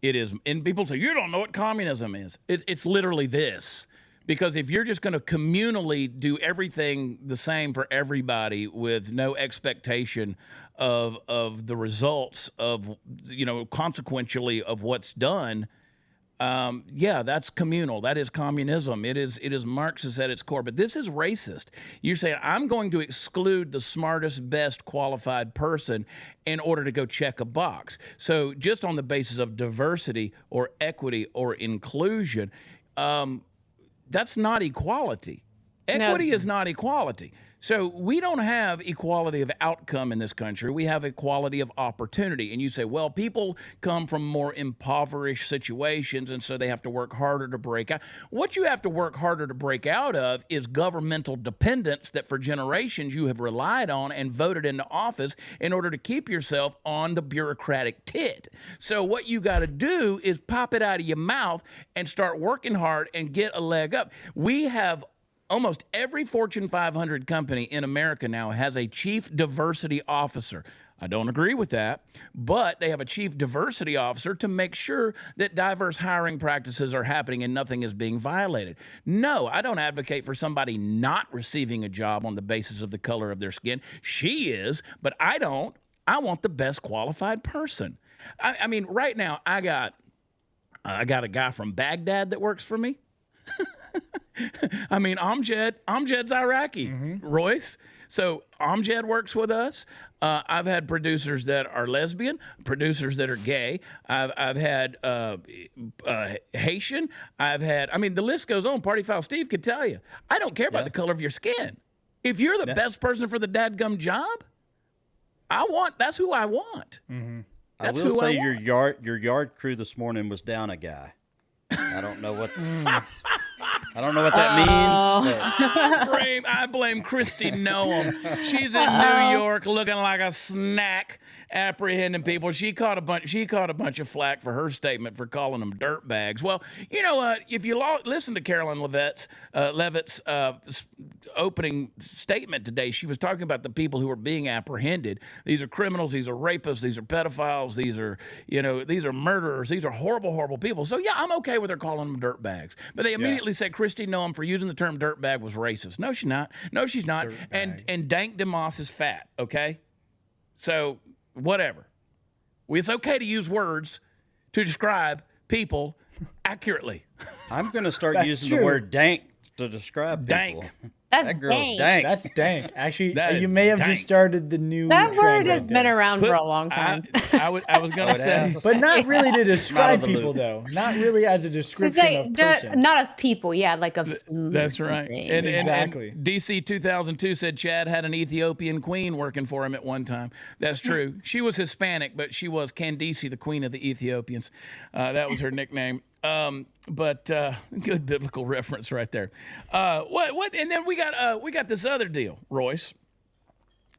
It is, and people say, you don't know what communism is. It's literally this. Because if you're just going to communally do everything the same for everybody with no expectation of the results of, consequentially of what's done, that's communal. That is communism. It is Marxist at its core. But this is racist. You're saying I'm going to exclude the smartest, best qualified person in order to go check a box. So just on the basis of diversity or equity or inclusion, that's not equality. Equity is not equality. So we don't have equality of outcome in this country. We have equality of opportunity. And you say, well, people come from more impoverished situations, and so they have to work harder to break out. What you have to work harder to break out of is governmental dependence that for generations you have relied on and voted into office in order to keep yourself on the bureaucratic tit. So what you got to do is pop it out of your mouth and start working hard and get a leg up. We have almost every Fortune 500 company in America now has a chief diversity officer. I don't agree with that, but they have a chief diversity officer to make sure that diverse hiring practices are happening and nothing is being violated. No, I don't advocate for somebody not receiving a job on the basis of the color of their skin. She is, but I don't. I want the best qualified person. I mean, right now I got a guy from Baghdad that works for me. I mean, Amjad's Iraqi, Royce. So Amjad works with us. I've had producers that are lesbian, producers that are gay. I've had Haitian. The list goes on. Party Foul Steve could tell you. I don't care about the color of your skin. If you're the best person for the dadgum job, that's who I want. Mm-hmm. I will say your yard crew this morning was down a guy. I don't know what. I don't know what that means. I blame Christy Noam. She's in New York, looking like a snack, apprehending people. She caught a bunch of flack for her statement for calling them dirt bags. Well, you know what? If you listen to Carolyn Levitt's opening statement today, she was talking about the people who are being apprehended. These are criminals. These are rapists. These are pedophiles. These are, these are murderers. These are horrible, horrible people. So, yeah, I'm okay with her calling them dirtbags. But they immediately said Christy Noem for using the term dirtbag was racist. No, she's not. No, she's not. And Dank DeMoss is fat, okay? So, whatever. It's okay to use words to describe people accurately. I'm going to start using the word dank to describe people. Dank. That's That girl's dank. dank. That's dank. Actually, That you is may have dank. just started the new. That trend word right has there. been around for a long time. I was going to say. has. But not really to describe the people, loop. though. Not really as a It's description like, of person. not of people, yeah, like of food. That's right. thing. Exactly. And DC 2002 said Chad had an Ethiopian queen working for him at one time. That's true. She was Hispanic, but she was Candice, the queen of the Ethiopians. That was her nickname. But good biblical reference right there. What? And then we got this other deal, Royce.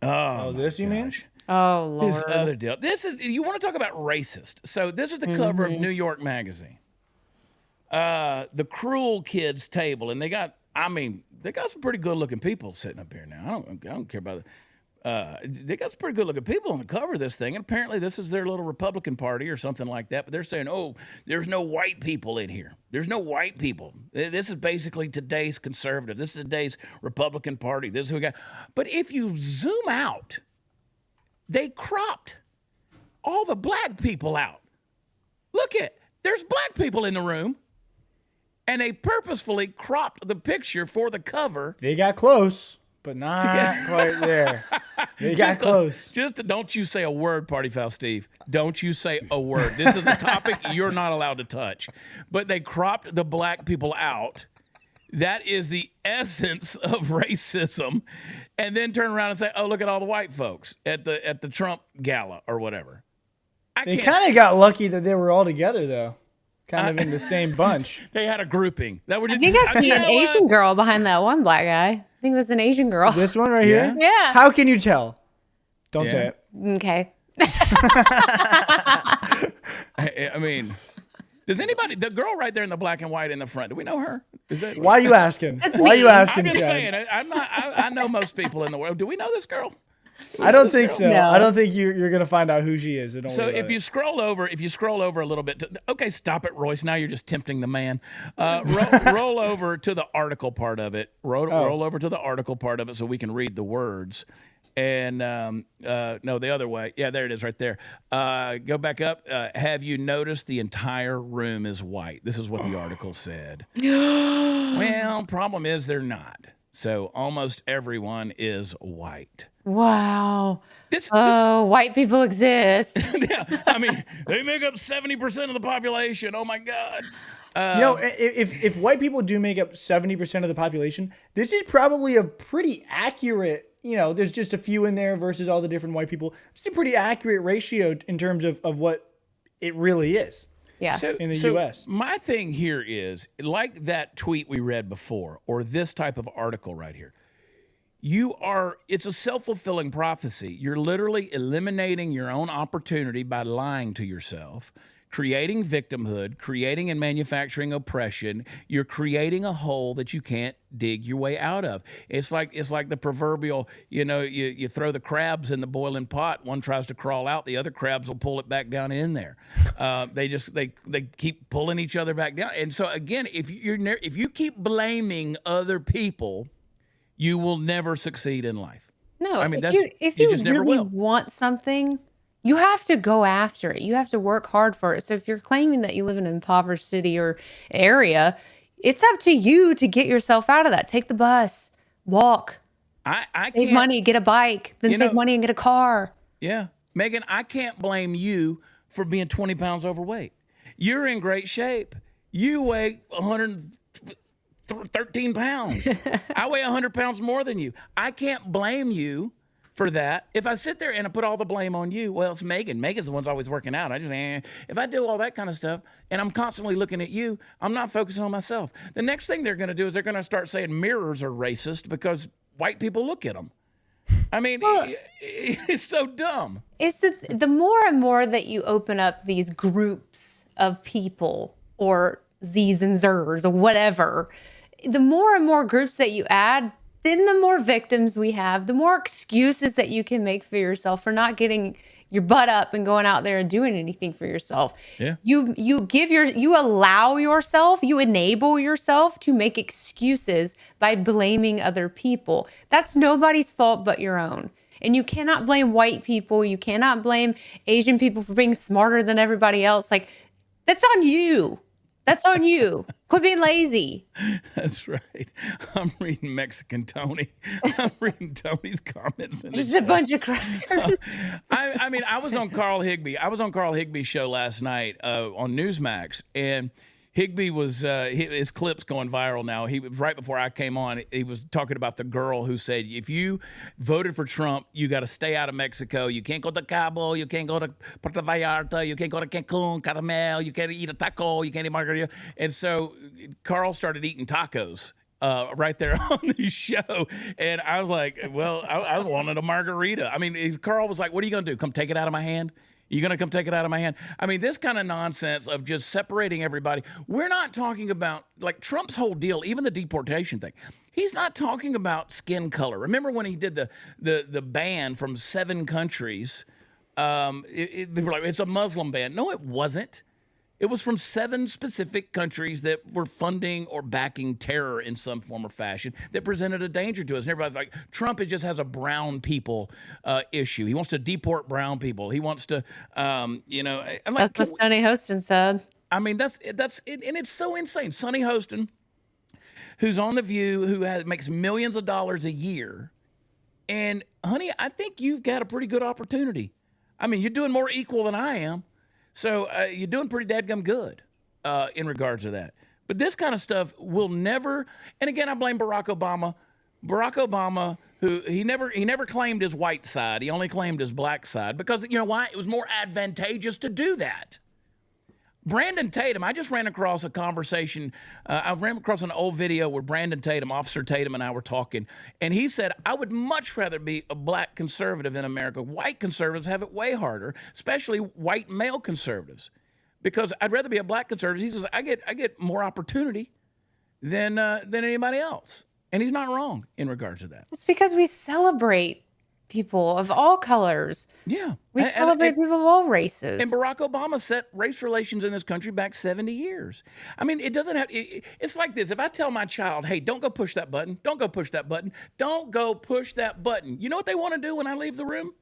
Oh, this you mean? Oh, Lord. This other deal. This is, you want to talk about racist. So this is the cover of New York Magazine. The Cruel Kids table. And they got some pretty good looking people sitting up here now. I don't care about it. They got some pretty good looking people on the cover of this thing. And apparently this is their little Republican Party or something like that. But they're saying, oh, there's no white people in here. There's no white people. This is basically today's conservative. This is today's Republican Party. This is who we got. But if you zoom out, they cropped all the black people out. Look there's black people in the room. And they purposefully cropped the picture for the cover. They got close, but not quite there. They got close. Don't you say a word, Party Foul Steve. Don't you say a word. This is a topic you're not allowed to touch. But they cropped the black people out. That is the essence of racism. And then turn around and say, oh, look at all the white folks at the Trump gala or whatever. They kind of got lucky that they were all together, though. Kind of in the same bunch. They had a grouping. I think I see an Asian girl behind that one black guy. I think that's an Asian girl. This one right here? Yeah. How can you tell? Don't say it. Okay. I mean, does anybody, the girl right there in the black and white in the front, do we know her? Why are you asking? That's Why are you me. asking, I'm just Chad? saying, I know most people in the world. Do we know this girl? I don't think so. No. I don't think you're going to find out who she is. So don't So worry about if you scroll over a little bit, okay, stop it, Royce. Now you're just tempting the man. Roll over to the article part of it. Roll over to the article part of it so we can read the words. And no, the other way. Yeah, there it is right there. Go back up. Have you noticed the entire room is white? This is what the article said. Well, problem is they're not. So almost everyone is white. Wow. White people exist. Yeah, I mean, they make up 70% of the population. Oh my God. if white people do make up 70% of the population, this is probably a pretty accurate, there's just a few in there versus all the different white people. It's a pretty accurate ratio in terms of what it really is. Yeah. In the U.S. My thing here is, like that tweet we read before, or this type of article right here, it's a self-fulfilling prophecy. You're literally eliminating your own opportunity by lying to yourself, creating victimhood, creating and manufacturing oppression. You're creating a hole that you can't dig your way out of. It's like the proverbial, you throw the crabs in the boiling pot. One tries to crawl out, the other crabs will pull it back down in there. They keep pulling each other back down. And so again, if you keep blaming other people, you will never succeed in life. No, I mean, if you just never really will. want something, you have to go after it. You have to work hard for it. So if you're claiming that you live in an impoverished city or area, it's up to you to get yourself out of that. Take the bus, walk, save money, get a bike, then save money and get a car. Yeah. Megan, I can't blame you for being 20 pounds overweight. You're in great shape. You weigh 113 pounds. I weigh 100 pounds more than you. I can't blame you for that. If I sit there and I put all the blame on you, well, it's Megan. Megan's the one's always working out. I just, if I do all that kind of stuff and I'm constantly looking at you, I'm not focusing on myself. The next thing they're going to do is they're going to start saying mirrors are racist because white people look at them. I mean, it's so dumb. It's the more and more that you open up these groups of people or Z's and Zers or whatever, the more and more groups that you add, then the more victims we have, the more excuses that you can make for yourself for not getting your butt up and going out there and doing anything for yourself. Yeah. You allow yourself, you enable yourself to make excuses by blaming other people. That's nobody's fault but your own. And you cannot blame white people. You cannot blame Asian people for being smarter than everybody else. Like, that's on you. That's on you. Quit being lazy. That's right. I'm reading Mexican Tony. I'm reading Tony's comments. Just a bunch of crackers. I mean, I was on Carl Higbie. I was on Carl Higbee's show last night on Newsmax, and Higbie was his clip's going viral now. He was right before I came on. He was talking about the girl who said, if you voted for Trump, you got to stay out of Mexico. You can't go to Cabo. You can't go to Puerto Vallarta. You can't go to Cancun, Caramel. You can't eat a taco. You can't eat margarita. And so Carl started eating tacos right there on the show. And I was like, well, I wanted a margarita. I mean, Carl was like, what are you going to do? Come take it out of my hand? You going to come take it out of my hand? I mean, this kind of nonsense of just separating everybody. We're not talking about, like, Trump's whole deal, even the deportation thing. He's not talking about skin color. Remember when he did the ban from 7 countries? They were like, it's a Muslim ban. No, it wasn't. It was from 7 specific countries that were funding or backing terror in some form or fashion that presented a danger to us. And everybody's like, Trump just has a brown people issue. He wants to deport brown people. He wants to, I'm like, that's what Sonny Hostin said. I mean, that's it, and it's so insane. Sonny Hostin, who's on The View, who makes millions of dollars a year, and honey, I think you've got a pretty good opportunity. I mean, you're doing more equal than I am. So you're doing pretty dadgum good in regards to that. But this kind of stuff will never, and again, I blame Barack Obama. Barack Obama, who he never claimed his white side. He only claimed his black side because, you know why? It was more advantageous to do that. Brandon Tatum, I just ran across a conversation. I ran across an old video where Brandon Tatum, Officer Tatum, and I were talking. And he said, I would much rather be a black conservative in America. White conservatives have it way harder, especially white male conservatives. Because I'd rather be a black conservative. He says, I get more opportunity than anybody else. And he's not wrong in regards to that. It's because we celebrate people of all colors. Yeah. We celebrate people of all races. And Barack Obama set race relations in this country back 70 years. I mean, it doesn't have, it's like this. If I tell my child, hey, don't go push that button, don't go push that button, don't go push that button. You know what they want to do when I leave the room?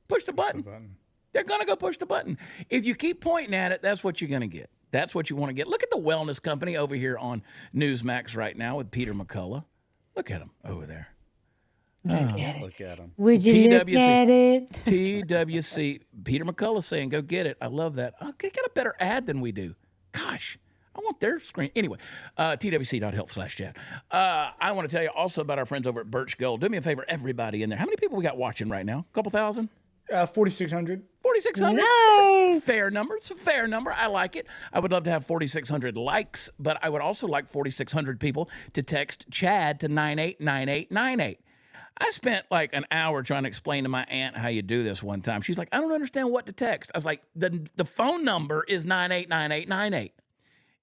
Push the button. They're going to go push the button. If you keep pointing at it, that's what you're going to get. That's what you want to get. Look at the wellness company over here on Newsmax right now with Peter McCullough. Look at him over there. Look at him. Would you look at it? TWC. Peter McCullough saying, go get it. I love that. Oh, they got a better ad than we do. Gosh, I want their screen. Anyway, twc.health/chat. I want to tell you also about our friends over at Birch Gold. Do me a favor, everybody in there. How many people we got watching right now? A couple thousand? 4,600. 4,600. Nice. Fair number. It's a fair number. I like it. I would love to have 4,600 likes, but I would also like 4,600 people to text Chad to 989898. I spent like an hour trying to explain to my aunt how you do this one time. She's like, I don't understand what to text. I was like, the phone number is 989898.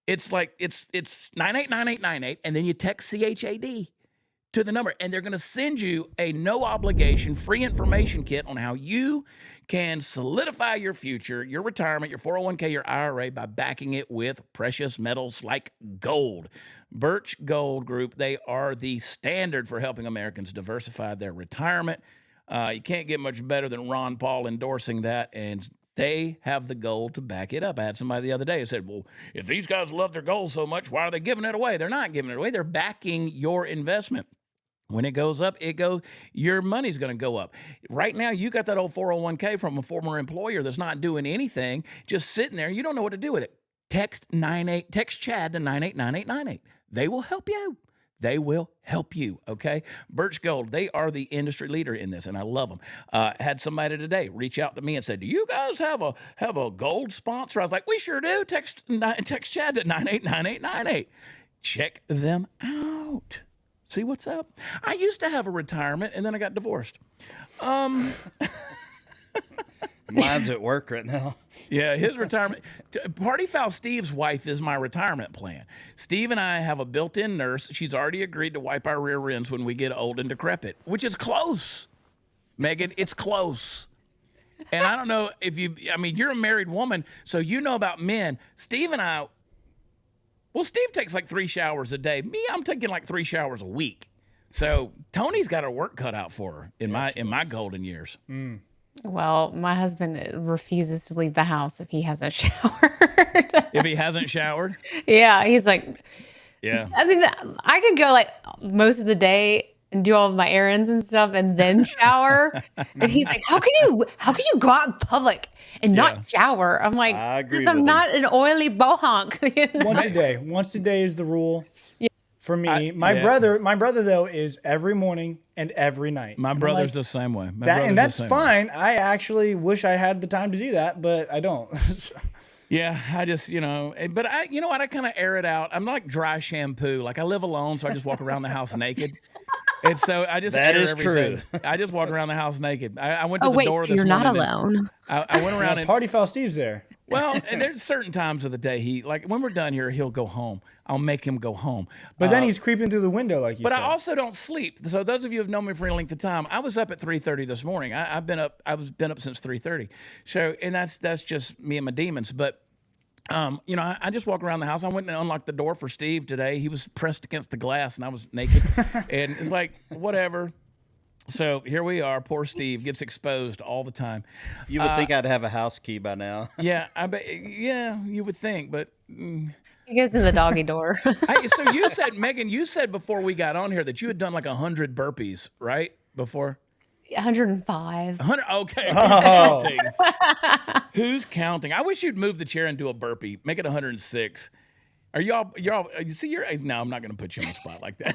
It's like, it's 989898, and then you text CHAD to the number, and they're going to send you a no obligation free information kit on how you can solidify your future, your retirement, your 401k, your IRA by backing it with precious metals like gold. Birch Gold Group, they are the standard for helping Americans diversify their retirement. You can't get much better than Ron Paul endorsing that, and they have the gold to back it up. I had somebody the other day who said, well, if these guys love their gold so much, why are they giving it away? They're not giving it away. They're backing your investment. When it goes up, your money's going to go up. Right now, you got that old 401k from a former employer that's not doing anything, just sitting there. You don't know what to do with it. Text Chad to 989898. They will help you. They will help you, okay? Birch Gold, they are the industry leader in this, and I love them. Had somebody today reach out to me and said, do you guys have a gold sponsor? I was like, we sure do. Text Chad to 989898. Check them out. See what's up? I used to have a retirement, and then I got divorced. Mine's at work right now. Yeah, his retirement. Party Foul Steve's wife is my retirement plan. Steve and I have a built-in nurse. She's already agreed to wipe our rear ends when we get old and decrepit, which is close, Megan. It's close. And I don't know if you're a married woman, so you know about men. Steve and I, well, Steve takes like 3 showers a day. Me, I'm taking like 3 showers a week. So Tony's got her work cut out for her in my golden years. Mm. Well, my husband refuses to leave the house if he hasn't showered. If he hasn't showered? Yeah, he's like, yeah. I mean, I could go like most of the day and do all of my errands and stuff and then shower. And he's like, how can you go out in public and not shower? I'm like, I agree because I'm with not an oily bohonk. You know? Once a day is the rule. Yeah. For me, my brother though is every morning and every night. My brother's the same way. And that's fine. I actually wish I had the time to do that, but I don't. Yeah, I just, but you know what? I kind of air it out. I'm like dry shampoo. Like I live alone, so I just walk around the house naked. And so I just that air is everything. true. I just walk around the house naked. I went to Oh, the wait, door this you're morning. not alone. I went around and Party Foul Steve's there. well, and there's certain times of the day when we're done here, he'll go home. I'll make him go home. But then he's creeping through the window like you But said. I also don't sleep. So those of you who have known me for any length of time, I was up at 3:30 this morning. I've been up since 3:30. So and that's just me and my demons. But I just walk around the house. I went and unlocked the door for Steve today. He was pressed against the glass and I was naked. And it's like, whatever. So here we are. Poor Steve gets exposed all the time. You would think I'd have a house key by now. Yeah, yeah, you would think, but He goes in the doggy door. so you said, Megan, before we got on here that you had done like 100 burpees, right? Before 105. 100. Okay, who's counting? Who's counting? I wish you'd move the chair and do a burpee. Make it 106. Are y'all? You see, no, I'm not going to put you on the spot like that.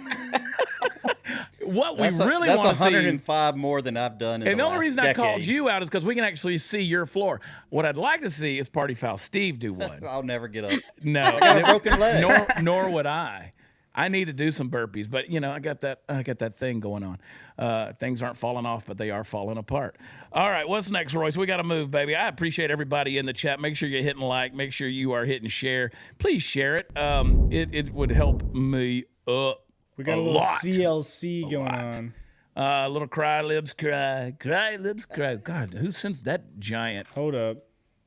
What we really want to see. That's 105 more than I've done in And the only reason decade. I called you out is because we can actually see your floor. What I'd like to see is Party Foul Steve do one. I'll never get up. No, I got a broken leg. Nor would I. I need to do some burpees, but I got that thing going on. Things aren't falling off, but they are falling apart. All right, what's next, Royce? We got to move, baby. I appreciate everybody in the chat. Make sure you're hitting like. Make sure you are hitting share. Please share it. It would help me up. We got a little CLC going on. A little cry, Libs, cry. Cry, Libs, cry. God, who sent that giant Hold up.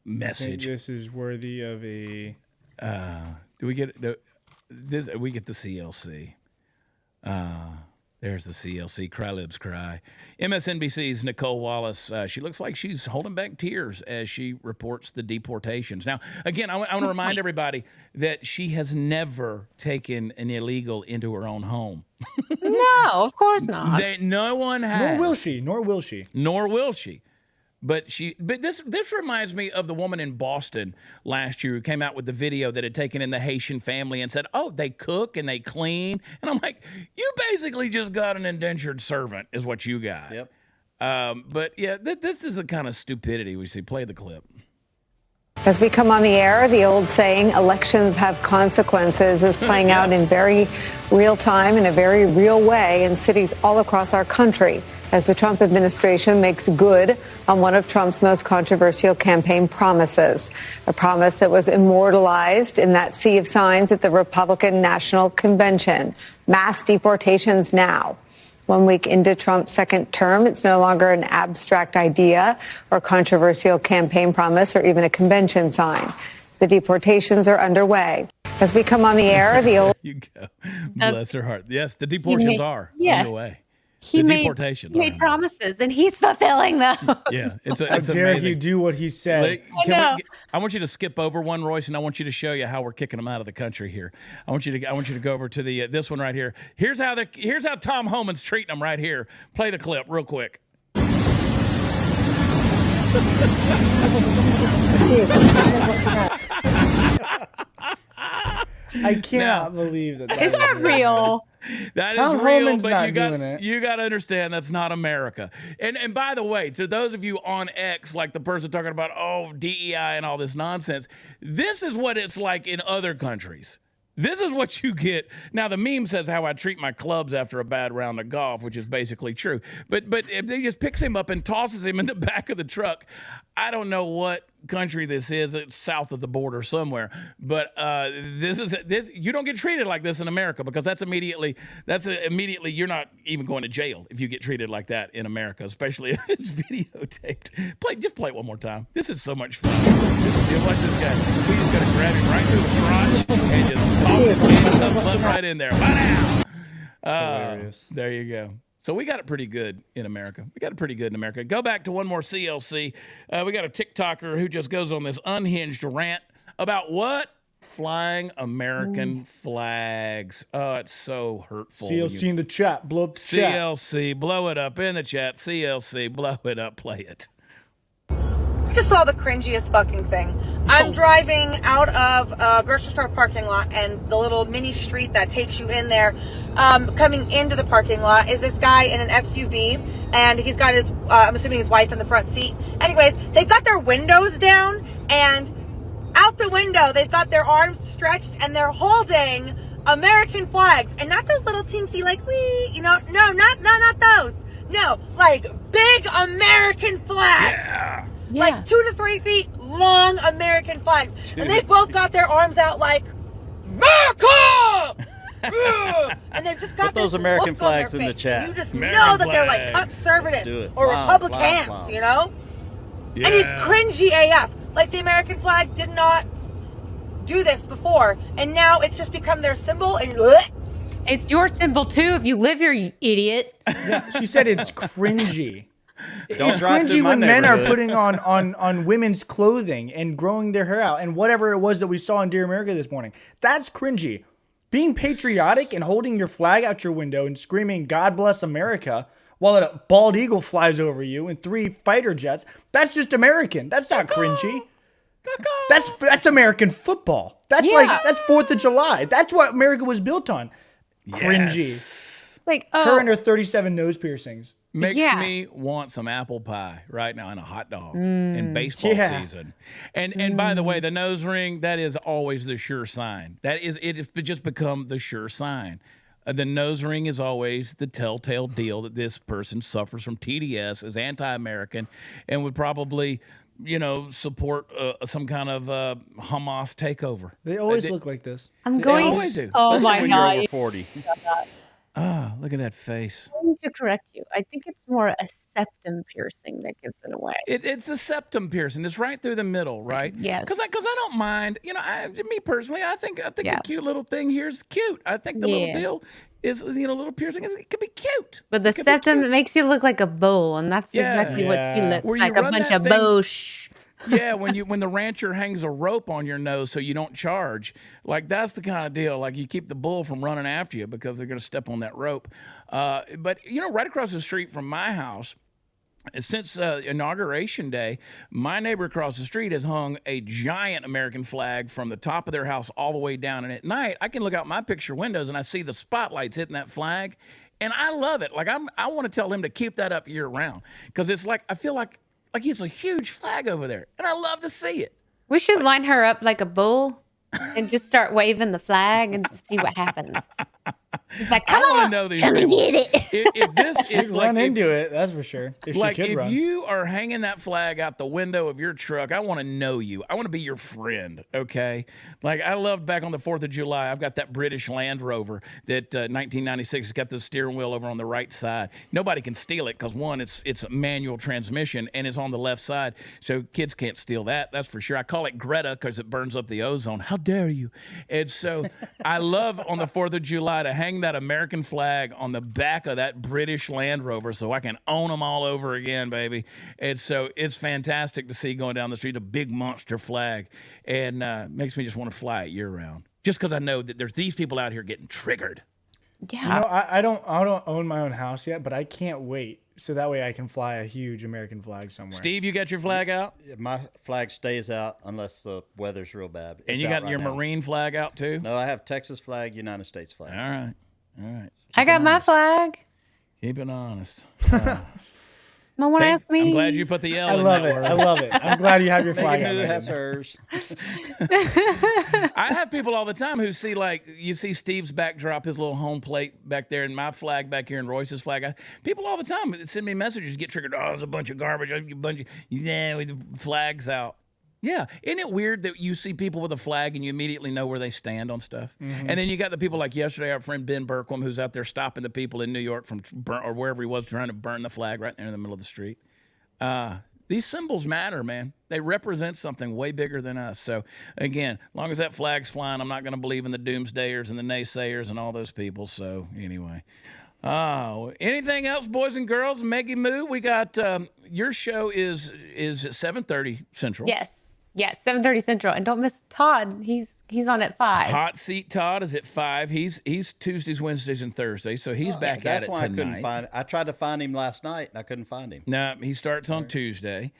message? I think this is worthy of a... Do we get this? We get the CLC. There's the CLC. Cry, Libs, cry. MSNBC's Nicole Wallace. She looks like she's holding back tears as she reports the deportations. Now, again, I want to remind everybody that she has never taken an illegal into her own home. No, of course not. No one has. Nor will she. Nor will she. But this reminds me of the woman in Boston last year who came out with the video that had taken in the Haitian family and said, oh, they cook and they clean. And I'm like, you basically just got an indentured servant is what you got. Yep. But yeah, this is the kind of stupidity we see. Play the clip. As we come on the air, the old saying, elections have consequences, is playing out in very real time in a very real way in cities all across our country as the Trump administration makes good on one of Trump's most controversial campaign promises, a promise that was immortalized in that sea of signs at the Republican National Convention. Mass deportations now. 1 week into Trump's second term, it's no longer an abstract idea or controversial campaign promise or even a convention sign. The deportations are underway. As we come on the air, the old... You go. Bless her heart. Yes, the deportations are underway. He made promises, and he's fulfilling them. Yeah, it's How dare amazing. he do what he said? I want you to skip over one, Royce, and I want you to show you how we're kicking them out of the country here. I want you to go over to the this one right here. Here's how Tom Holman's treating them right here. Play the clip real quick. I cannot believe that. Is that real? That Tom is real, Holman's but not you doing it. got to understand that's not America. And by the way, to those of you on X, like the person talking about DEI and all this nonsense, this is what it's like in other countries. This is what you get. Now, the meme says how I treat my clubs after a bad round of golf, which is basically true. But if they just picks him up and tosses him in the back of the truck. I don't know what country this is. It's south of the border somewhere. But this you don't get treated like this in America, because that's immediately you're not even going to jail if you get treated like that in America, especially if it's videotaped. Just play it one more time. This is so much fun. Watch this guy. We just gotta grab him right through the crotch and just toss it right in there. Hilarious. There you go. So we got it pretty good in America. Go back to one more CLC. We got a TikToker who just goes on this unhinged rant about what? Flying American flags. Oh, it's so hurtful. CLC in the chat. Blow up the chat. CLC, blow it up in the chat. CLC, blow it up. Play it. Just saw the cringiest fucking thing. I'm driving out of a grocery store parking lot, and the little mini street that takes you in there, coming into the parking lot is this guy in an SUV, and he's got his, I'm assuming his wife in the front seat. Anyways, they've got their windows down, and out the window, they've got their arms stretched, and they're holding American flags, and not those little tinky, like, wee, no, not those. No, like big American flags. Yeah. Like 2 to 3 feet long American flags. And they both got their arms out like, America! And they've just got Put those American flags in the chat. You just know that they're like conservatives or Republicans, you know? Yeah. And it's cringy AF. Like the American flag did not do this before. And now it's just become their symbol. And it's your symbol too if you live here, you idiot. Yeah, she said it's cringy. Don't it's drive cringy through my when men are neighborhood. putting on women's clothing and growing their hair out and whatever it was that we saw in Dear America this morning. That's cringy. Being patriotic and holding your flag out your window and screaming "God bless America" while a bald eagle flies over you and 3 fighter jets, that's just American. That's not cringy. That's American football. That's that's 4th of July. That's what America was built on. Cringy. Like Her and her 37 nose piercings. Makes me want some apple pie right now and a hot dog in baseball season. And by the way, the nose ring, that is always the sure sign. It's just become the sure sign. The nose ring is always the telltale deal that this person suffers from TDS, is anti-American, and would probably, support some kind of Hamas takeover. They always look like this. They always do. Oh Especially my when God. you're over 40. Ah, look at that face. I'm going to correct you. I think it's more a septum piercing that gives it away. It's the septum piercing. It's right through the middle, right? Yes. Because I don't mind. Me personally, I think a cute little thing here is cute. I think the little deal is little piercing it could be cute. But the septum makes you look like a bull, and that's exactly what he looks Where like, you a run bunch that of thing- bush. Yeah, when the rancher hangs a rope on your nose so you don't charge, like that's the kind of deal. Like you keep the bull from running after you because they're going to step on that rope. But right across the street from my house, since Inauguration Day, my neighbor across the street has hung a giant American flag from the top of their house all the way down. And at night, I can look out my picture windows and I see the spotlights hitting that flag, and I love it. Like I want to tell him to keep that up year round because it's like I feel like he's a huge flag over there, and I love to see it. We should line her up like a bull and just start waving the flag and just see what happens. Just like, come on, know these come and people. get it. If this She'd run into it, that's for sure. If she could run. You are hanging that flag out the window of your truck, I want to know you. I want to be your friend, okay? Like I loved back on the 4th of July, I've got that British Land Rover that 1996 has got the steering wheel over on the right side. Nobody can steal it because one, it's a manual transmission and it's on the left side, so kids can't steal that. That's for sure. I call it Greta because it burns up the ozone. How dare you? And so I love on the 4th of July to hang that American flag on the back of that British Land Rover so I can own them all over again, baby. And so it's fantastic to see going down the street a big monster flag, and makes me just want to fly it year round. Just because I know that there's these people out here getting triggered. Yeah. I don't own my own house yet, but I can't wait. So that way I can fly a huge American flag somewhere. Steve, you got your flag out? My flag stays out unless the weather's real bad. And you got your Marine flag out too? No, I have Texas flag, United States flag. All right. I got my flag. Keep it honest. No one asked me. I'm glad you put the L I in love that it. word. I love it. I'm glad you have your flag Megan on. Moo Megan. has hers. I have people all the time who see, like, you see Steve's backdrop, his little home plate back there, and my flag back here, and Royce's flag. People all the time send me messages, get triggered. Oh, there's a bunch of garbage, a bunch of with the flags out. Yeah, isn't it weird that you see people with a flag and you immediately know where they stand on stuff? Mm-hmm. And then you got the people like yesterday, our friend Ben Berkwam, who's out there stopping the people in New York from or wherever he was trying to burn the flag right there in the middle of the street. These symbols matter, man. They represent something way bigger than us. So, again, as long as that flag's flying, I'm not going to believe in the doomsdayers and the naysayers and all those people. So, anyway. Anything else, boys and girls? Maggie Moo, we got your show is at 7:30 Central. Yes, 7:30 Central, and don't miss Todd. He's on at 5. Hot Seat Todd is at 5. He's Tuesdays, Wednesdays, and Thursdays, so he's back at it That's why tonight. I couldn't find. I tried to find him last night, and I couldn't find him. No, he starts on Tuesday,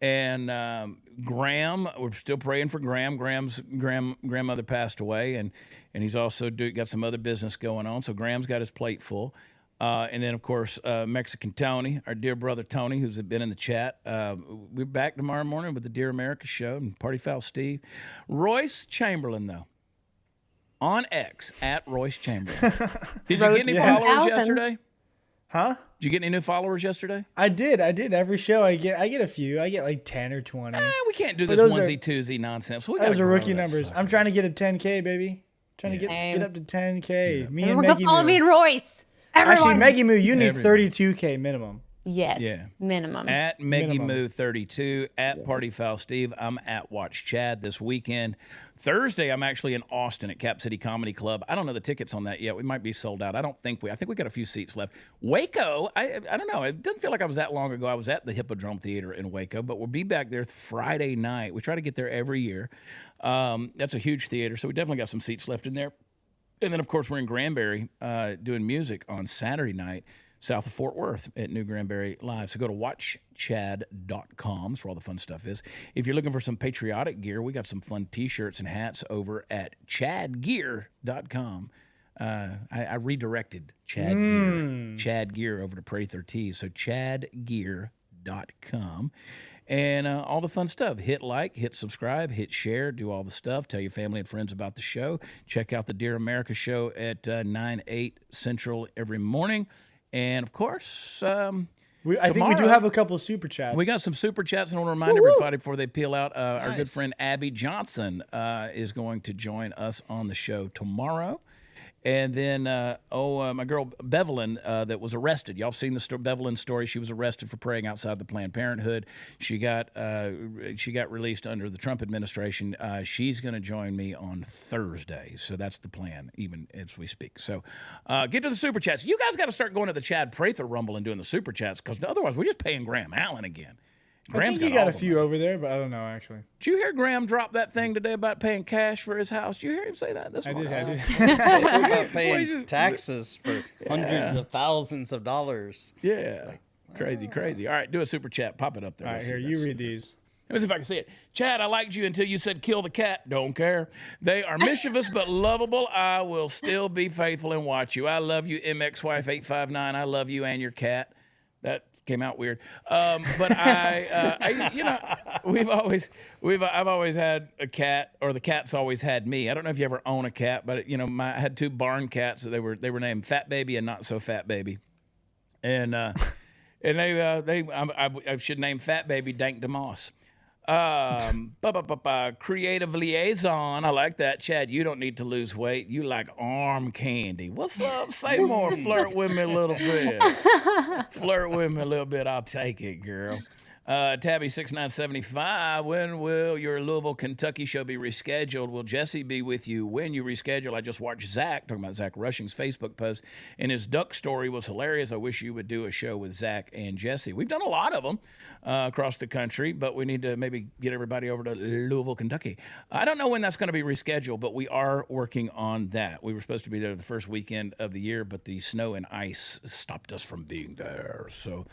and Graham. We're still praying for Graham. Graham's grandmother passed away, and he's also got some other business going on. So Graham's got his plate full. And then, of course, Mexican Tony, our dear brother Tony, who's been in the chat. We're back tomorrow morning with the Dear America show and Party Foul Steve. Royce Chamberlain, though, on X, at Royce Chamberlain. Did you get any followers yesterday? Huh? Did you get any new followers yesterday? I did. Every show I get a few. I get like 10 or 20. We can't do this onesie-twosie nonsense. Those are rookie numbers. I'm trying to get a 10K, baby. Trying to get up to 10K. Yeah. Me and Go Maggie follow Moo. me and Royce. Everyone. Actually, Maggie Moo, you need 32K minimum. Yes. Yeah. Minimum. At Maggie Moo 32, at Party Foul Steve. I'm at Watch Chad this weekend. Thursday, I'm actually in Austin at Cap City Comedy Club. I don't know the tickets on that yet. We might be sold out. I think we got a few seats left. Waco, I don't know. It doesn't feel like I was that long ago. I was at the Hippodrome Theater in Waco, but we'll be back there Friday night. We try to get there every year. That's a huge theater, so we definitely got some seats left in there. And then, of course, we're in Granbury doing music on Saturday night, south of Fort Worth at New Granbury Live. So go to watchchad.com. That's where all the fun stuff is. If you're looking for some patriotic gear, we got some fun T-shirts and hats over at chadgear.com. I redirected Chad Gear over to Prather Tees. So chadgear.com. And all the fun stuff. Hit like, hit subscribe, hit share, do all the stuff. Tell your family and friends about the show. Check out the Dear America show at 9/8 Central every morning. And, of course, I think we do have a couple super chats. We got some super chats, and I want to remind everybody before they peel out, our good friend Abby Johnson is going to join us on the show tomorrow. And then, my girl Bevelyn that was arrested. Y'all seen the Bevelyn story? She was arrested for praying outside the Planned Parenthood. She got released under the Trump administration. She's going to join me on Thursday. So that's the plan, even as we speak. So get to the Super Chats. You guys got to start going to the Chad Prather Rumble and doing the Super Chats, because otherwise we're just paying Graham Allen again. I think you got a few over there, but I don't know, actually. Did you hear Graham drop that thing today about paying cash for his house? Did you hear him say that this morning? I did. About paying taxes for hundreds of thousands of dollars. Yeah. Crazy. All right, do a super chat. Pop it up there. All right, here, you read these. Let me see if I can see it. Chad, I liked you until you said kill the cat. Don't care. They are mischievous but lovable. I will still be faithful and watch you. I love you, MX Wife 859. I love you and your cat. That came out weird, but I've always had a cat, or the cat's always had me. I don't know if you ever own a cat, but I had two barn cats. They were named Fat Baby and Not So Fat Baby, and I should name Fat Baby Dank DeMoss. Creative liaison. I like that. Chad, you don't need to lose weight. You like arm candy. What's up? Say more. Flirt with me a little bit. Flirt with me a little bit. I'll take it, girl. Tabby 6975. When will your Louisville, Kentucky show be rescheduled? Will Jesse be with you when you reschedule? I just watched Zach, talking about Zach Rushing's Facebook post, and his duck story was hilarious. I wish you would do a show with Zach and Jesse. We've done a lot of them across the country, but we need to maybe get everybody over to Louisville, Kentucky. I don't know when that's going to be rescheduled, but we are working on that. We were supposed to be there the first weekend of the year, but the snow and ice stopped us from being there. So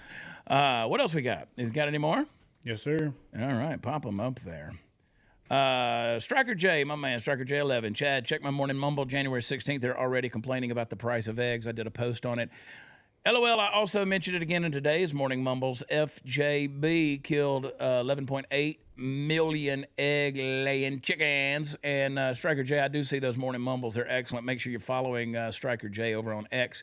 what else we got? Is got any more? Yes, sir. All right, pop them up there. Striker J, my man, Striker J11. Chad, check my morning mumble January 16th. They're already complaining about the price of eggs. I did a post on it. LOL, I also mentioned it again in today's Morning Mumbles. FJB killed 11.8 million egg-laying chickens. And Striker J, I do see those Morning Mumbles. They're excellent. Make sure you're following Striker J over on X.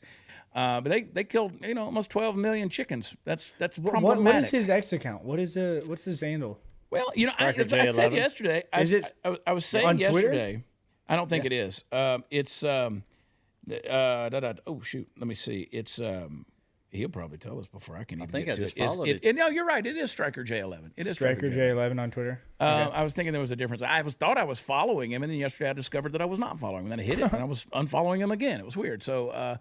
But they killed, almost 12 million chickens. That's problematic. What is his X account? what's his handle? Well, I said yesterday. I was saying yesterday. Twitter? I don't think it is. It's... oh shoot! Let me see. It's he'll probably tell us before I can even get to it. Followed it. No, you're right. It is Striker J11. It is Striker J11 on Twitter. Okay. I was thinking there was a difference. Thought I was following him, and then yesterday I discovered that I was not following him. And then I hit it, and I was unfollowing him again. It was weird. So,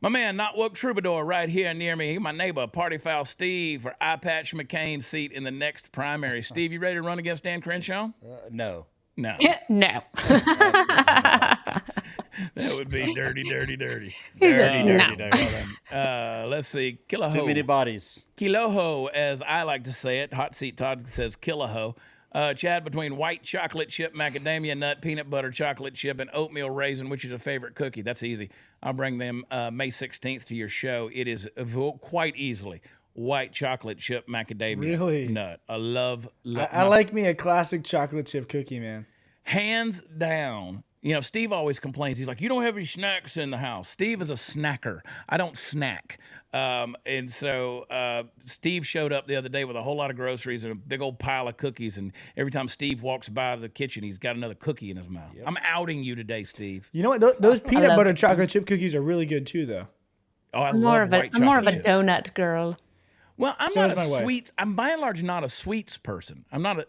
my man, Not Woke Troubadour, right here near me. My neighbor, Party Foul Steve, for Eye Patch McCain's seat in the next primary. Steve, you ready to run against Dan Crenshaw? No. No. No. That would be dirty. Dirty. Let's see. Killaho. Too many bodies. Kiloho, as I like to say it. Hot Seat Todd says Killaho. Chad, between white chocolate chip, macadamia nut, peanut butter chocolate chip, and oatmeal raisin, which is a favorite cookie? That's easy. I'll bring them May 16th to your show. It is quite easily white chocolate chip macadamia nut. I love I like me a classic chocolate chip cookie, man. Hands down. Steve always complains. He's like, you don't have any snacks in the house. Steve is a snacker. I don't snack. And so Steve showed up the other day with a whole lot of groceries and a big old pile of cookies. And every time Steve walks by the kitchen, he's got another cookie in his mouth. Yep. I'm outing you today, Steve. You know what? Those peanut butter chocolate chip cookies are really good too, though. Oh, I'm more of a donut girl. Well, I'm by and large not a sweets person. I'm not a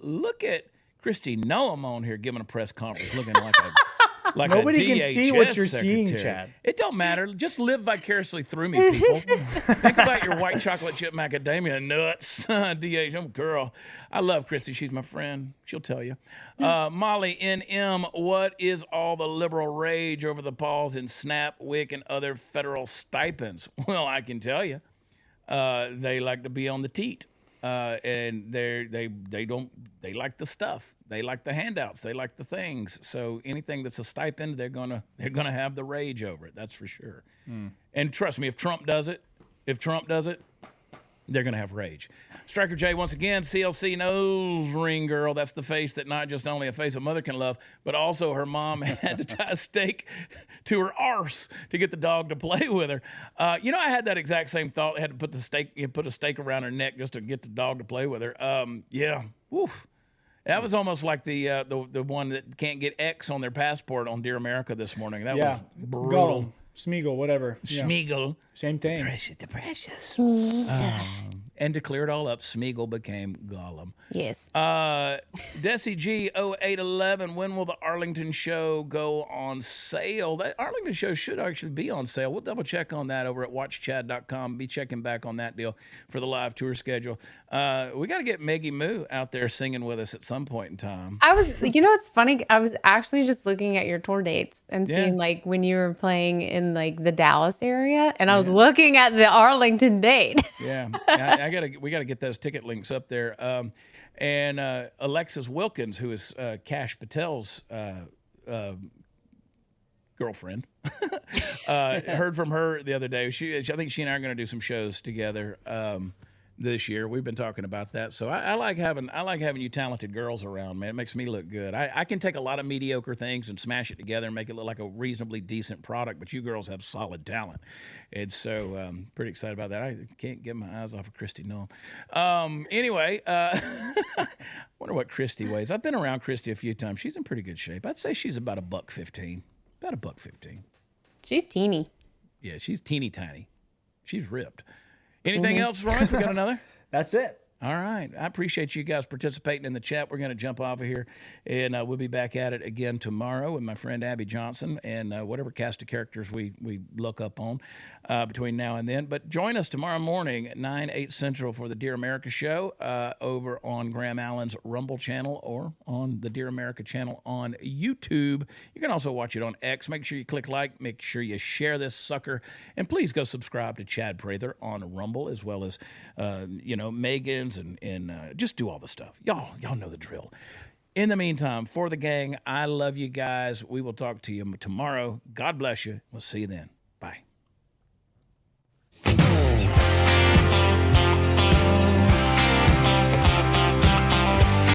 look at Christy Noam on here giving a press conference looking like nobody a can see what you're seeing, Chad. It don't matter. Just live vicariously through me, people. Think about your white chocolate chip macadamia nuts. DH, I'm a girl. I love Christy. She's my friend. She'll tell you. Molly NM, what is all the liberal rage over the pause in SNAP, WIC, and other federal stipends? Well, I can tell you. They like to be on the teat. And they like the stuff. They like the handouts. They like the things. So anything that's a stipend, they're gonna have the rage over it. That's for sure. And trust me, if Trump does it, they're going to have rage. Striker J, once again, CLC nose ring girl. That's the face that not just only a face a mother can love, but also her mom had to tie a stake to her arse to get the dog to play with her. I had that exact same thought. I had to put a stake around her neck just to get the dog to play with her. Yeah. Woof. That was almost like the one that can't get X on their passport on Dear America this morning. That was brutal. Smeagol, whatever. Smeagol. Same thing. The precious. And to clear it all up, Smeagol became Gollum. Yes. Desi G 0811, when will the Arlington show go on sale? That Arlington show should actually be on sale. We'll double check on that over at watchchad.com. Be checking back on that deal for the live tour schedule. We got to get Maggie Moo out there singing with us at some point in time. It's funny. I was actually just looking at your tour dates and seeing like when you were playing in like the Dallas area, and I was looking at the Arlington date. Yeah. We got to get those ticket links up there. And Alexis Wilkins, who is Kash Patel's girlfriend, heard from her the other day. I think she and I are going to do some shows together this year. We've been talking about that. So I like having you talented girls around, man. It makes me look good. I can take a lot of mediocre things and smash it together and make it look like a reasonably decent product, but you girls have solid talent. And so pretty excited about that. I can't get my eyes off of Christy Noam. Anyway, wonder what Christy weighs. I've been around Christy a few times. She's in pretty good shape. I'd say she's about $115. About $115. She's teeny. Yeah, she's teeny tiny. She's ripped. Anything else, Royce? We got another? That's it. All right. I appreciate you guys participating in the chat. We're going to jump off of here, and we'll be back at it again tomorrow with my friend Abby Johnson and whatever cast of characters we look up on between now and then. But join us tomorrow morning at 8 Central for the Dear America show over on Graham Allen's Rumble channel or on the Dear America channel on YouTube. You can also watch it on X. Make sure you click like. Make sure you share this sucker. And please go subscribe to Chad Prather on Rumble as well as, Megan's and just do all the stuff. Y'all know the drill. In the meantime, for the gang, I love you guys. We will talk to you tomorrow. God bless you. We'll see you then.